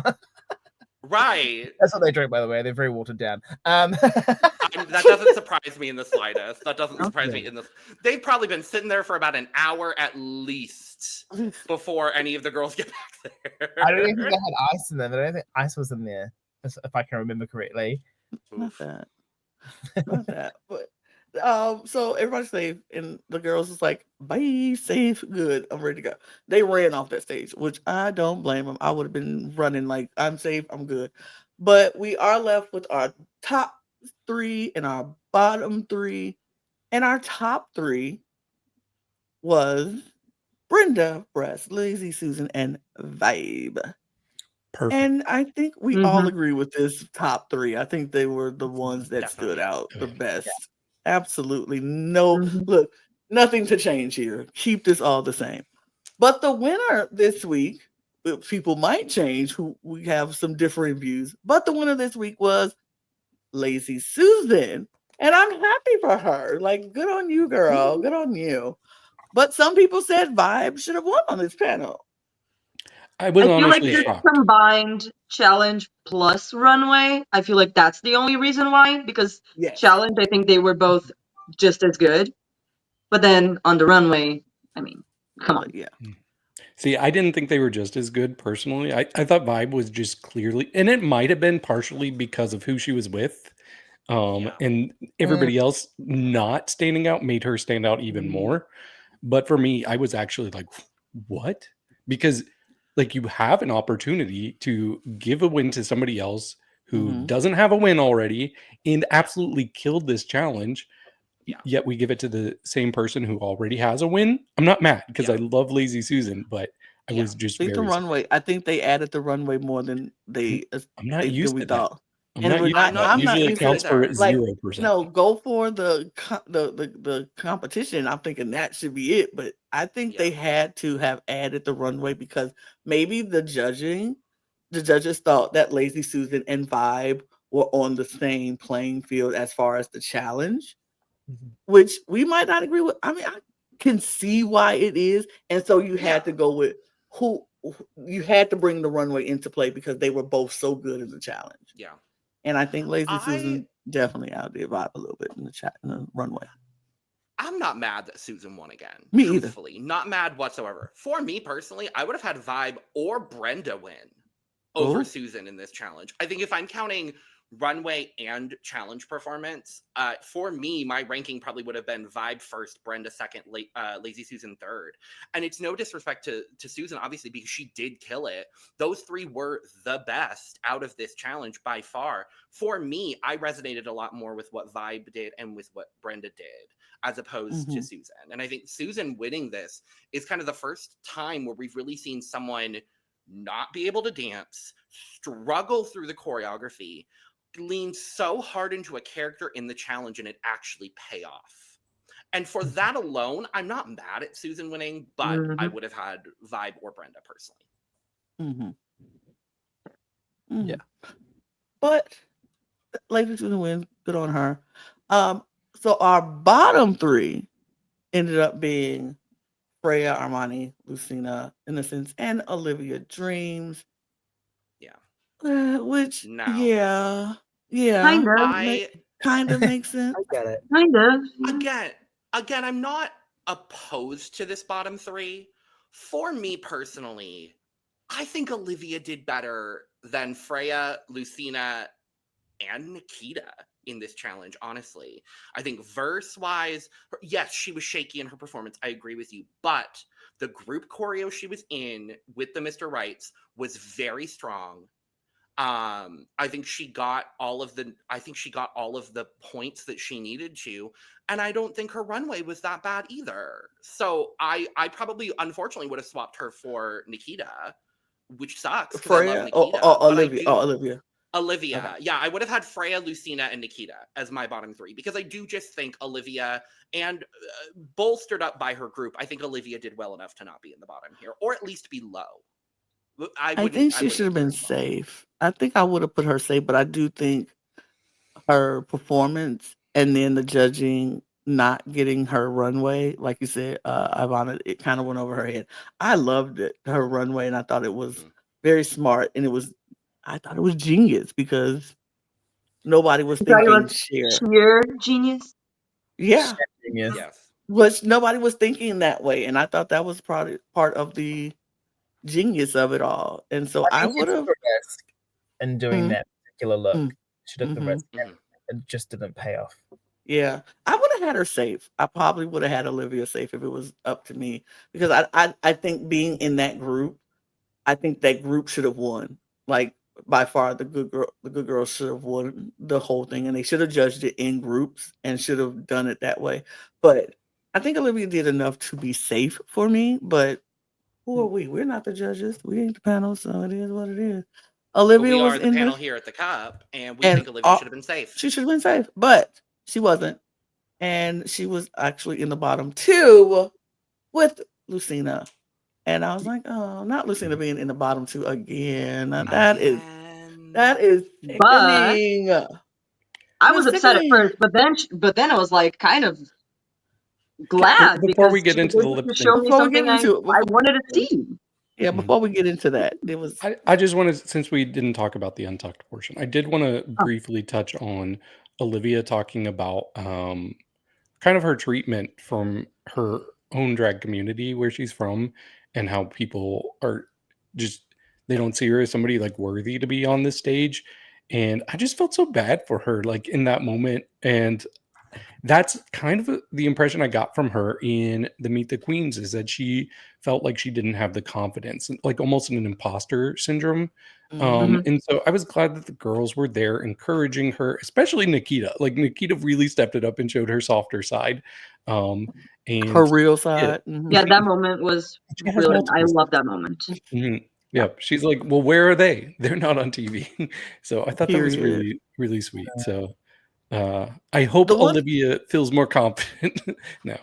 Right. That's what they drink, by the way. They're very watered down. That doesn't surprise me in the slightest. That doesn't surprise me in the. They've probably been sitting there for about an hour at least before any of the girls get back there. I don't even think they had ice in them. I don't think ice was in there, if I can remember correctly. Not that. But so everybody's safe, and the girls was like, "Bye, safe, good. I'm ready to go." They ran off that stage, which I don't blame them. I would have been running like, "I'm safe, I'm good." But we are left with our top 3 and our bottom 3. And our top 3 was Brenda, Breast, Lazy Susan, and Vibe. Perfect. And I think we all agree with this top 3. I think they were the ones that stood out the best. Yeah. Absolutely. No, look, nothing to change here. Keep this all the same. But the winner this week, people might change, who we have some differing views, but the winner this week was Lazy Susan. And I'm happy for her. Like, good on you, girl. Good on you. But some people said Vibe should have won on this panel. I was feel like honestly this shocked. combined challenge plus runway, I feel like that's the only reason why, because challenge, I think they were both just as good. But then on the runway, I mean, come on. Yeah. See, I didn't think they were just as good personally. I thought Vibe was just clearly, and it might have been partially because of who she was with. And everybody else not standing out made her stand out even more. But for me, I was actually like, what? Because like you have an opportunity to give a win to somebody else who doesn't have a win already and absolutely killed this challenge. Yet we give it to the same person who already has a win. I'm not mad because I love Lazy Susan, but I was just the runway. I think they added the runway more than they. I'm not used to that. I'm usually not counts for 0%. No, go for the competition. I'm thinking that should be it, but I think they had to have added the runway because maybe the judges thought that Lazy Susan and Vibe were on the same playing field as far as the challenge, which we might not agree with. I mean, I can see why it is, and so you had to go with who you had to bring the runway into play because they were both so good in the challenge. Yeah. And I think Lazy Susan definitely outdid Vibe a little bit in the runway. I'm not mad that Susan won again. Me truthfully. either. Not mad whatsoever. For me personally, I would have had Vibe or Brenda win over Susan in this challenge. I think if I'm counting runway and challenge performance, for me, my ranking probably would have been Vibe first, Brenda second, Lazy Susan third. And it's no disrespect to Susan, obviously, because she did kill it. Those 3 were the best out of this challenge by far. For me, I resonated a lot more with what Vibe did and with what Brenda did, as opposed to Susan. And I think Susan winning this is kind of the first time where we've really seen someone not be able to dance, struggle through the choreography, lean so hard into a character in the challenge and it actually pay off. And for that alone, I'm not mad at Susan winning, but I would have had Vibe or Brenda personally. Yeah. But Lazy Susan wins. Good on her. So our bottom 3 ended up being Freya, Armani, Lucina, Innocence, and Olivia Dreams. Yeah. Which kind of makes sense. I get it. Kind of. Again, I'm not opposed to this bottom 3. For me personally, I think Olivia did better than Freya, Lucina, and Nikita in this challenge, honestly. I think verse-wise, yes, she was shaky in her performance. I agree with you. But the group choreo she was in with the Mr. Rights was very strong. I think she got all of the points that she needed to, and I don't think her runway was that bad either. So I probably unfortunately would have swapped her for Nikita, which sucks. Freya Olivia. Olivia. Okay. Yeah, I would have had Freya, Lucina, and Nikita as my bottom 3 because I do just think Olivia, and bolstered up by her group, I think Olivia did well enough to not be in the bottom here, or at least be low. I think she should have been safe. I think I would have put her safe, but I do think her performance and then the judging not getting her runway, like you said, Ivanna, it kind of went over her head. I loved it, her runway, and I thought it was very smart, and I thought it was genius because nobody was thinking sheer genius. Yeah. Genius. Yes. Which nobody was thinking that way, and I thought that was part of the genius of it all. And so I would have risk in doing that particular look. She took the risk and it just didn't pay off. Yeah, I would have had her safe. I probably would have had Olivia safe if it was up to me because I think being in that group, I think that group should have won. Like by far the good girl. The good girl should have won the whole thing, and they should have judged it in groups and should have done it that way. But I think Olivia did enough to be safe for me. But who are we? We're not the judges. We ain't the panel, so it is what it is. Olivia we was are the in panel this, here at the Cup, and we and think Olivia should have been safe. she should have been safe, but she wasn't, and she was actually in the bottom two with Lucina. And I was like, oh, not Lucina being in the bottom two again. That is But sickening. I was upset at first, but then I was like kind of glad Before because we get she into was the able lip to sync, show me Before we get something I into it, wanted to see. Yeah, before we get into that, it was. I just want to, since we didn't talk about the untucked portion, I did want to briefly touch on Olivia talking about kind of her treatment from her own drag community where she's from, and how people are just, they don't see her as somebody like worthy to be on this stage. And I just felt so bad for her, like in that moment. And that's kind of the impression I got from her in the Meet the Queens, is that she felt like she didn't have the confidence, like almost an imposter syndrome. And so I was glad that the girls were there encouraging her, especially Nikita. Like Nikita really stepped it up and showed her softer side. And her real side. Yeah, that moment was really, I love that moment. Yeah, she's like, well, where are they? They're not on TV. So I thought that was Period. really, really sweet. So I hope Olivia feels more confident now.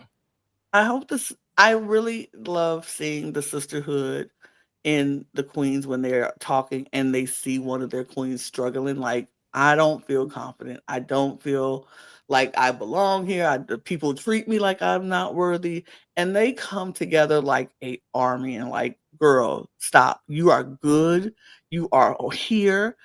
I really love seeing the sisterhood in the queens when they're talking and they see one of their queens struggling. Like, I don't feel confident. I don't feel like I belong here. People treat me like I'm not worthy. And they come together like an army and like, girl, stop. You are good. You are here.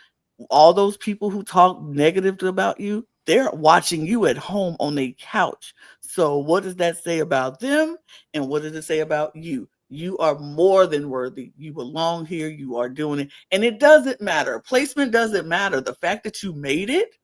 All those people who talk negative about you, they're watching you at home on their couch. So what does that say about them? And what does it say about you? You are more than worthy. You belong here. You are doing it. And it doesn't matter. Placement doesn't matter. The fact that you made it,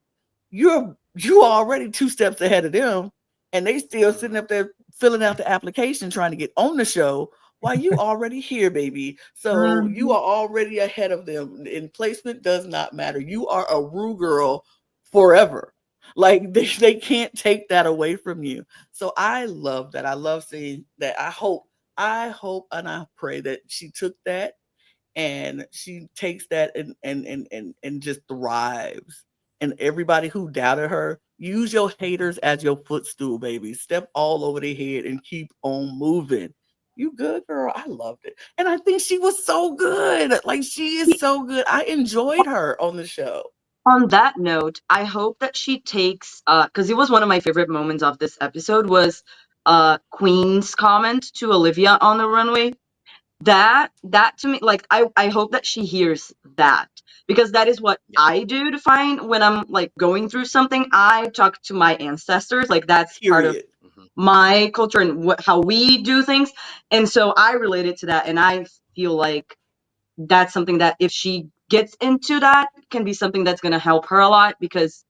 you're already 2 steps ahead of them. And they still sitting up there filling out the application trying to get on the show while you already here, baby. So you are already ahead of them. And placement does not matter. You are a Rue girl forever. Like they can't take that away from you. So I love that. I love seeing that. I hope and I pray that she took that and she takes that and just thrives. And everybody who doubted her, use your haters as your footstool, baby. Step all over their head and keep on moving. You good, girl? I loved it. And I think she was so good. Like, she is so good. I enjoyed her on the show. On that note, I hope that she takes, because it was one of my favorite moments of this episode, was Queen's comment to Olivia on the runway. That to me, like, I hope that she hears that, because that is what I do to find when I'm like going through something. I talk to my ancestors, like that's part of my culture and how we do things. And so I related to that, and I feel like that's something that if she gets into that can be something that's going to help her a lot, because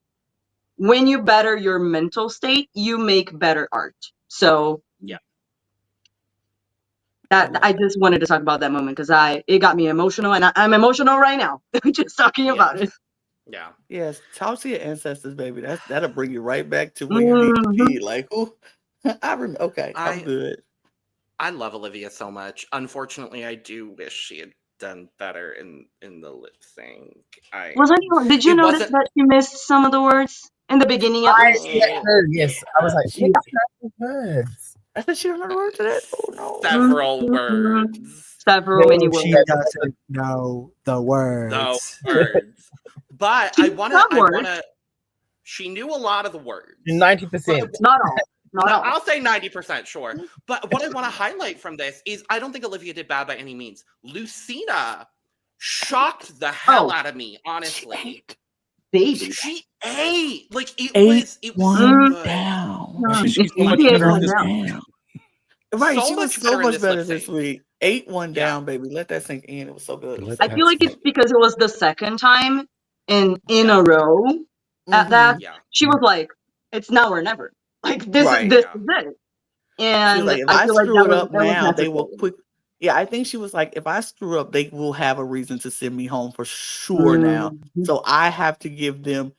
when you better your mental state, you make better art. So yeah, that I just wanted to talk about that moment because it got me emotional, and I'm emotional right now just talking about it. Yeah. Yes, talk to your ancestors, baby. That'll bring you right back to where you need to be. Like, who? I'm good. I love Olivia so much. Unfortunately, I do wish she had done better in the lip sync. Did you notice that she missed some of the words in the beginning? At least? Yes, I was like, she words. I said she don't know the word to that. Oh no, several words, many words. She doesn't know the words. No words. But I wanna. She knew a lot of the words. 90%. Not all. Not all. I'll say 90%, sure. But what I want to highlight from this is I don't think Olivia did bad by any means. Lucina shocked the hell out of me, honestly. Baby. She ate. Like, it was one down. She's so much better in this down. Right, so she was so much better this week. 8-1 down, baby. Let that sink in. It was so good. I feel like it's because it was the second time in a row at that. Yeah. She was like, it's now or never. Like, this is it. And like, if I feel screw it up now, they will quick. Yeah, I think she was like, if I screw up, they will have a reason to send me home for sure now. So I have to give them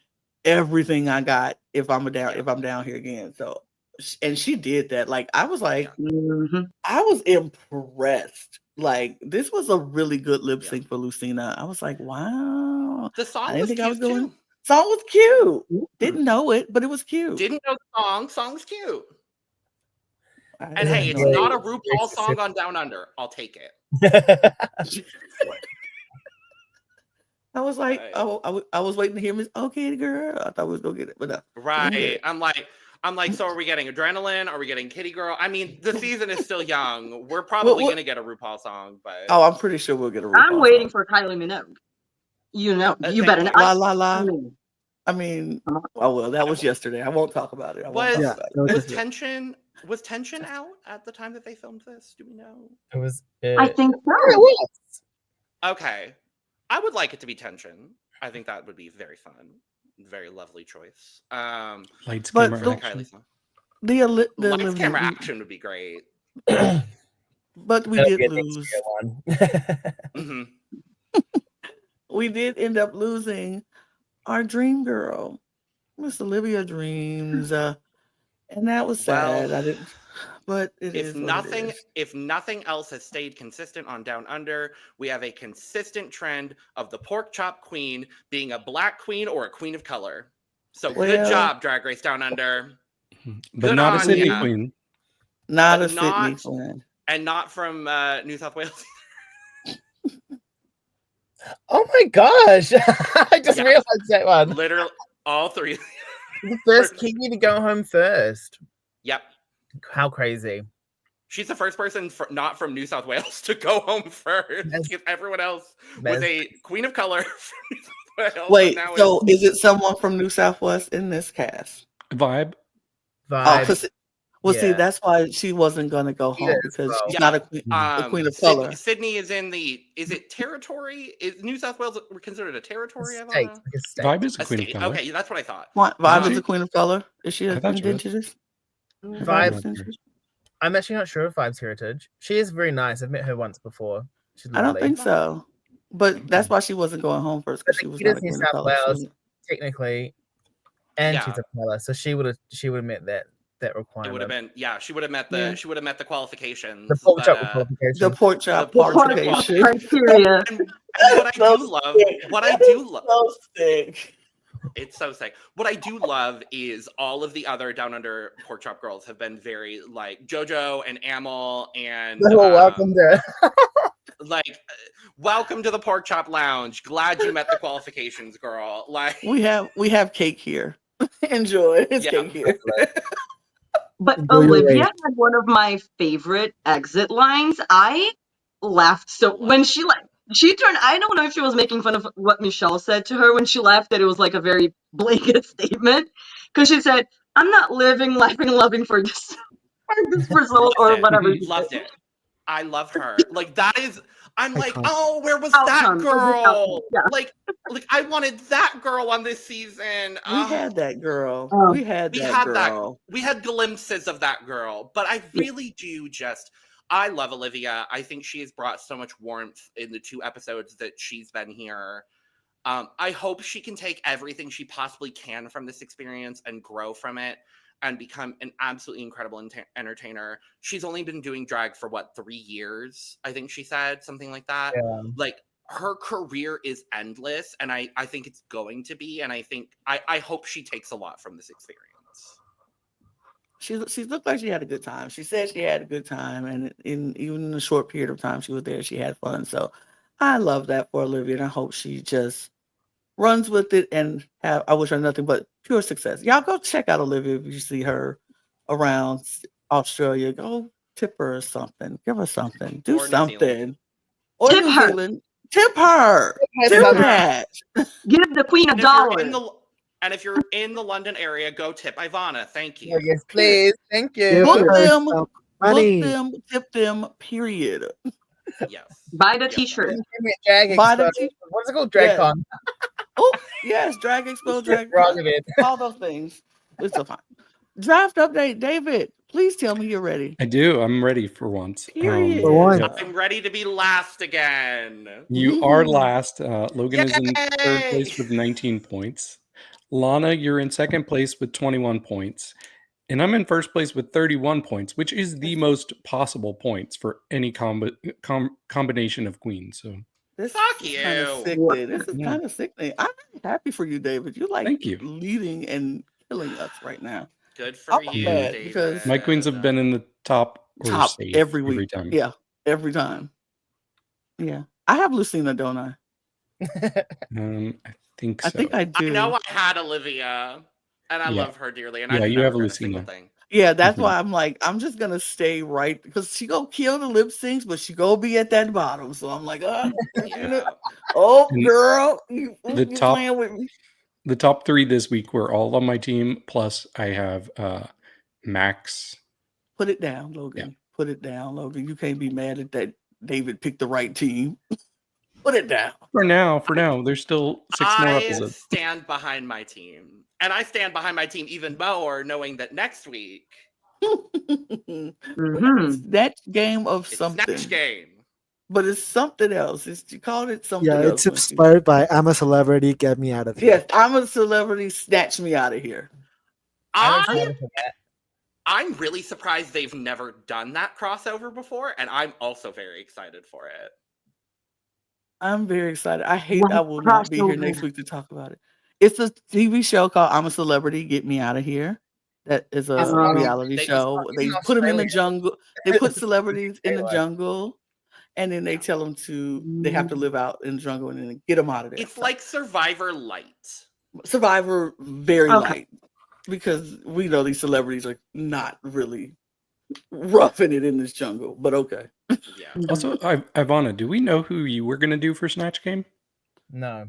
everything I got if I'm down here again. So, and she did that. Like, I was like, I was impressed. Like, this was a really good lip sync for Lucina. I was like, wow. The song I didn't was think cute I was going. too. Song was cute. Didn't know it, but it was cute. Didn't know the song. Song's cute. And hey, it's not a RuPaul song on Down Under. I'll take it. I was like, I was waiting to hear Miss Okay Girl. I thought we was gonna get it, but no. Right. I'm like, so are we getting Adrenaline? Are we getting Kitty Girl? I mean, the season is still young. We're probably gonna get a RuPaul song, but I'm pretty sure we'll get a RuPaul I'm waiting song. for Kylie Minogue. You know, you better know. La la la. I mean, oh well, that was yesterday. I won't talk about it. Was Tension out at the time that they filmed this? Do we know? It was. I think so. Okay, I would like it to be Tension. I think that would be very fun, very lovely choice. Lights, but camera, action. The lights, camera, action would be great. But we did lose. We did end up losing our dream girl, Miss Olivia Dreams, and that was sad. I didn't, but if nothing else has stayed consistent on Down Under, we have a consistent trend of the pork chop queen being a black queen or a queen of color. So good job, Drag Race Down Under. But not a Sydney queen. Not a Sydney queen. And not from New South Wales. Oh my gosh. I just realized that one. Literally, all three. The first Kingy to go home first. Yep. How crazy. She's the first person not from New South Wales to go home first. Because everyone else was a queen of color from New South Wales. Wait, so is it someone from New South West in this cast? Vibe. See, that's why she wasn't going to go home because she's not a queen of color. Sydney is in is it territory? Is New South Wales considered a territory? Vibe is a queen of color. Okay, that's what I thought. Vibe is a queen of color? Is she an indigenous? Vibe. I'm actually not sure of Vibe's heritage. She is very nice. I've met her once before. I don't think so. But that's why she wasn't going home first because she was not a queen of color. Wales, technically, and she's a color, so she would have met that requirement. It would have been she would have met the qualifications. The pork chop qualifications. The pork chop qualification. Criteria. What I do love. So sick. It's so sick. What I do love is all of the other Down Under pork chop girls have been very like JoJo and Amel and welcome to welcome to the pork chop lounge. Glad you met the qualifications, girl. Like we have cake here. Enjoy. It's cake here. But Olivia had one of my favorite exit lines. I laughed so when she turned. I don't know if she was making fun of what Michelle said to her when she left. That it was like a very blanket statement because she said, "I'm not living, laughing, loving for this result or whatever." Loved it. I love her. Like that is. I'm like, oh, where was that girl? Yeah. Like I wanted that girl on this season. We had that girl. We had glimpses of that girl, but I really do I love Olivia. I think she has brought so much warmth in the 2 episodes that she's been here. I hope she can take everything she possibly can from this experience and grow from it and become an absolutely incredible entertainer. She's only been doing drag for 3 years, I think she said, something like that. Yeah. Like her career is endless, and I think it's going to be, and I hope she takes a lot from this experience. She looked like she had a good time. She said she had a good time, and even in the short period of time she was there, she had fun. So I love that for Olivia, and I hope she just runs with it and I wish her nothing but pure success. Y'all go check out Olivia if you see her around Australia. Go tip her or something. Give her something. Do something. Or tip New her. Zealand. Tip her. Tip that. Give the queen $1. And if you're in the London area, go tip Ivanna. Thank you. Yes, please. Thank you. Tip them, period. Yes. Buy the t-shirt. What's it called? DragCon. Oh, yes. Drag Expo, Drag. All those things. It's so fine. Draft update, David. Please tell me you're ready. I do. I'm ready for once. Period. For once. I'm ready to be last again. You are last. Logan is in third place with 19 points. Lana, you're in second place with 21 points. And I'm in first place with 31 points, which is the most possible points for any combination of queens. So This Fuck is you. kind of sickening. This is Yeah. kind of sickening. I'm happy for you, David. You're like Thank you. leading and killing us right now. Good for I'm you, mad David. because my queens have been in the top or Top safe every week. time. Yeah, every time. Yeah. I have Lucina, don't I? I think so. I think I do. I know I had Olivia, and I Yeah. love her dearly, and Yeah, I you never have heard a single Lucina. thing. Yeah, that's Mhm. why I'm like, I'm just gonna stay right because she go kill the lip syncs, but she go be at that bottom. So I'm like, Yeah. oh And girl, you top- playing with me. The top 3 this week were all on my team. Plus, I have Max. Put it down, Logan. Put it down, Logan. You can't be mad at that. David picked the right team. Put it down. For now, there's still 6 more I episodes. stand behind my team, and I stand behind my team even more, knowing that next week Snatch game of it's something. Snatch Game. But it's something else. You called it something Yeah, else. it's inspired by I'm a Celebrity, Get Me Out of Here. Yes, I'm a Celebrity, snatch me out of here. I'm really surprised they've never done that crossover before, and I'm also very excited for it. I'm very excited. I hate What I will not be here crossover? next week to talk about it. It's a TV show called I'm a Celebrity, Get Me Out of Here. That is a reality show. They put them in the jungle. They put celebrities in the jungle, and then they tell them they have to live out in the jungle and then get them out of there. It's like Survivor Light. Survivor very light, because we know these celebrities are not really roughing it in this jungle, but okay. Yeah. Also, Ivanna, do we know who you were going to do for Snatch Game? No.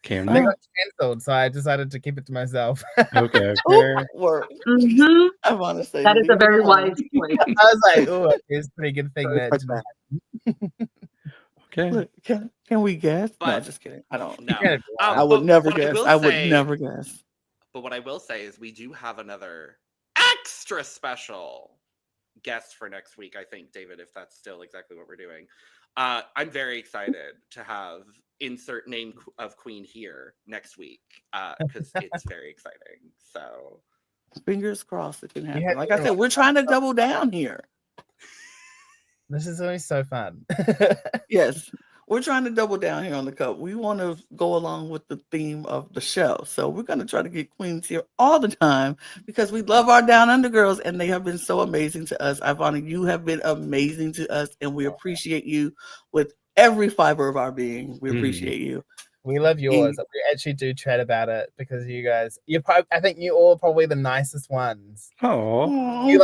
Cam, They got canceled, so I decided to keep it to myself. Okay. Word. I want to say That is a very wise point. I was like, oh, it's a pretty good thing that. Okay. Look, can we guess? No, But- just kidding. I don't. No. I would never what I guess. will I would say- never guess. But what I will say is we do have another extra special guest for next week, I think, David, if that's still exactly what we're doing. I'm very excited to have insert name of queen here next week because it's very exciting. So Fingers crossed it can happen. Yeah, Like I said, we're trying to double down here. This is always so fun. Yes, we're trying to double down here on the cup. We want to go along with the theme of the show. So we're going to try to get queens here all the time because we love our Down Under girls and they have been so amazing to us. Ivanna, you have been amazing to us and we appreciate you with every fiber of our being. We appreciate you. We love yours. We actually do chat about it because you guys, I think you all are probably the nicest ones. Oh, You're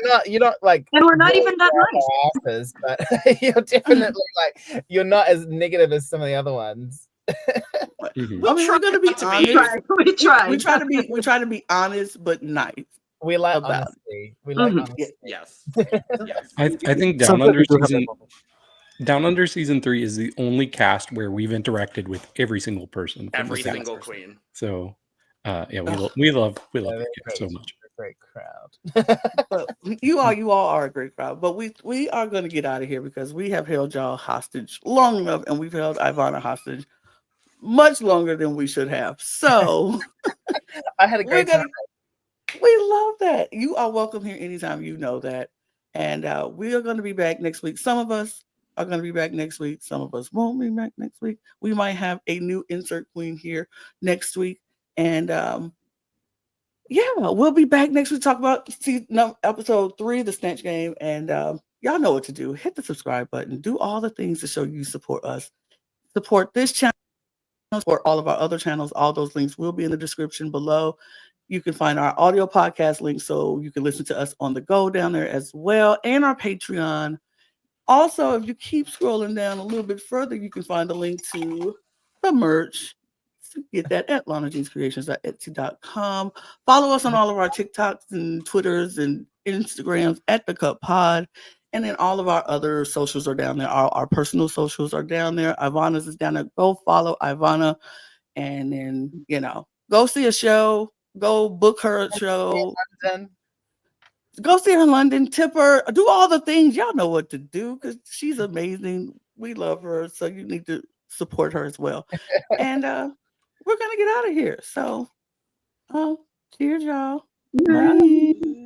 not like, And we're not even that nice. asses, but you're definitely like, you're not as negative as some of the other ones. I mean, we're going to be honest. We try. We try to be honest, but nice. We like About honesty. We like honesty. yes. I think Down Under season 3 is the only cast where we've interacted with every single person. from Every the cast. single queen. So, we love you so much. Great crowd. But you all are a great crowd. But we are going to get out of here because we have held y'all hostage long enough, and we've held Ivanna hostage much longer than we should have. So I had a great time. We love that. You are welcome here anytime. You know that. And we are going to be back next week. Some of us are going to be back next week. Some of us won't be back next week. We might have a new insert queen here next week. And we'll be back next week to talk about episode 3, the Snatch Game. And y'all know what to do. Hit the subscribe button. Do all the things to show you support us. Support this channel, support all of our other channels. All those links will be in the description below. You can find our audio podcast link so you can listen to us on the go down there as well, and our Patreon. Also, if you keep scrolling down a little bit further, you can find the link to the merch. Get that at lanajeanscreations.etsy.com. Follow us on all of our TikToks and Twitters and Instagrams at The Cup Pod. And then all of our other socials are down there. Our personal socials are down there. Ivanna's is down there. Go follow Ivanna. And then, go see a show. Go book her a show. go see her in London, tip her, do all the things. Y'all know what to do because she's amazing. We love her, so you need to support her as well. And we're gonna get out of here. So, cheers, y'all. Bye.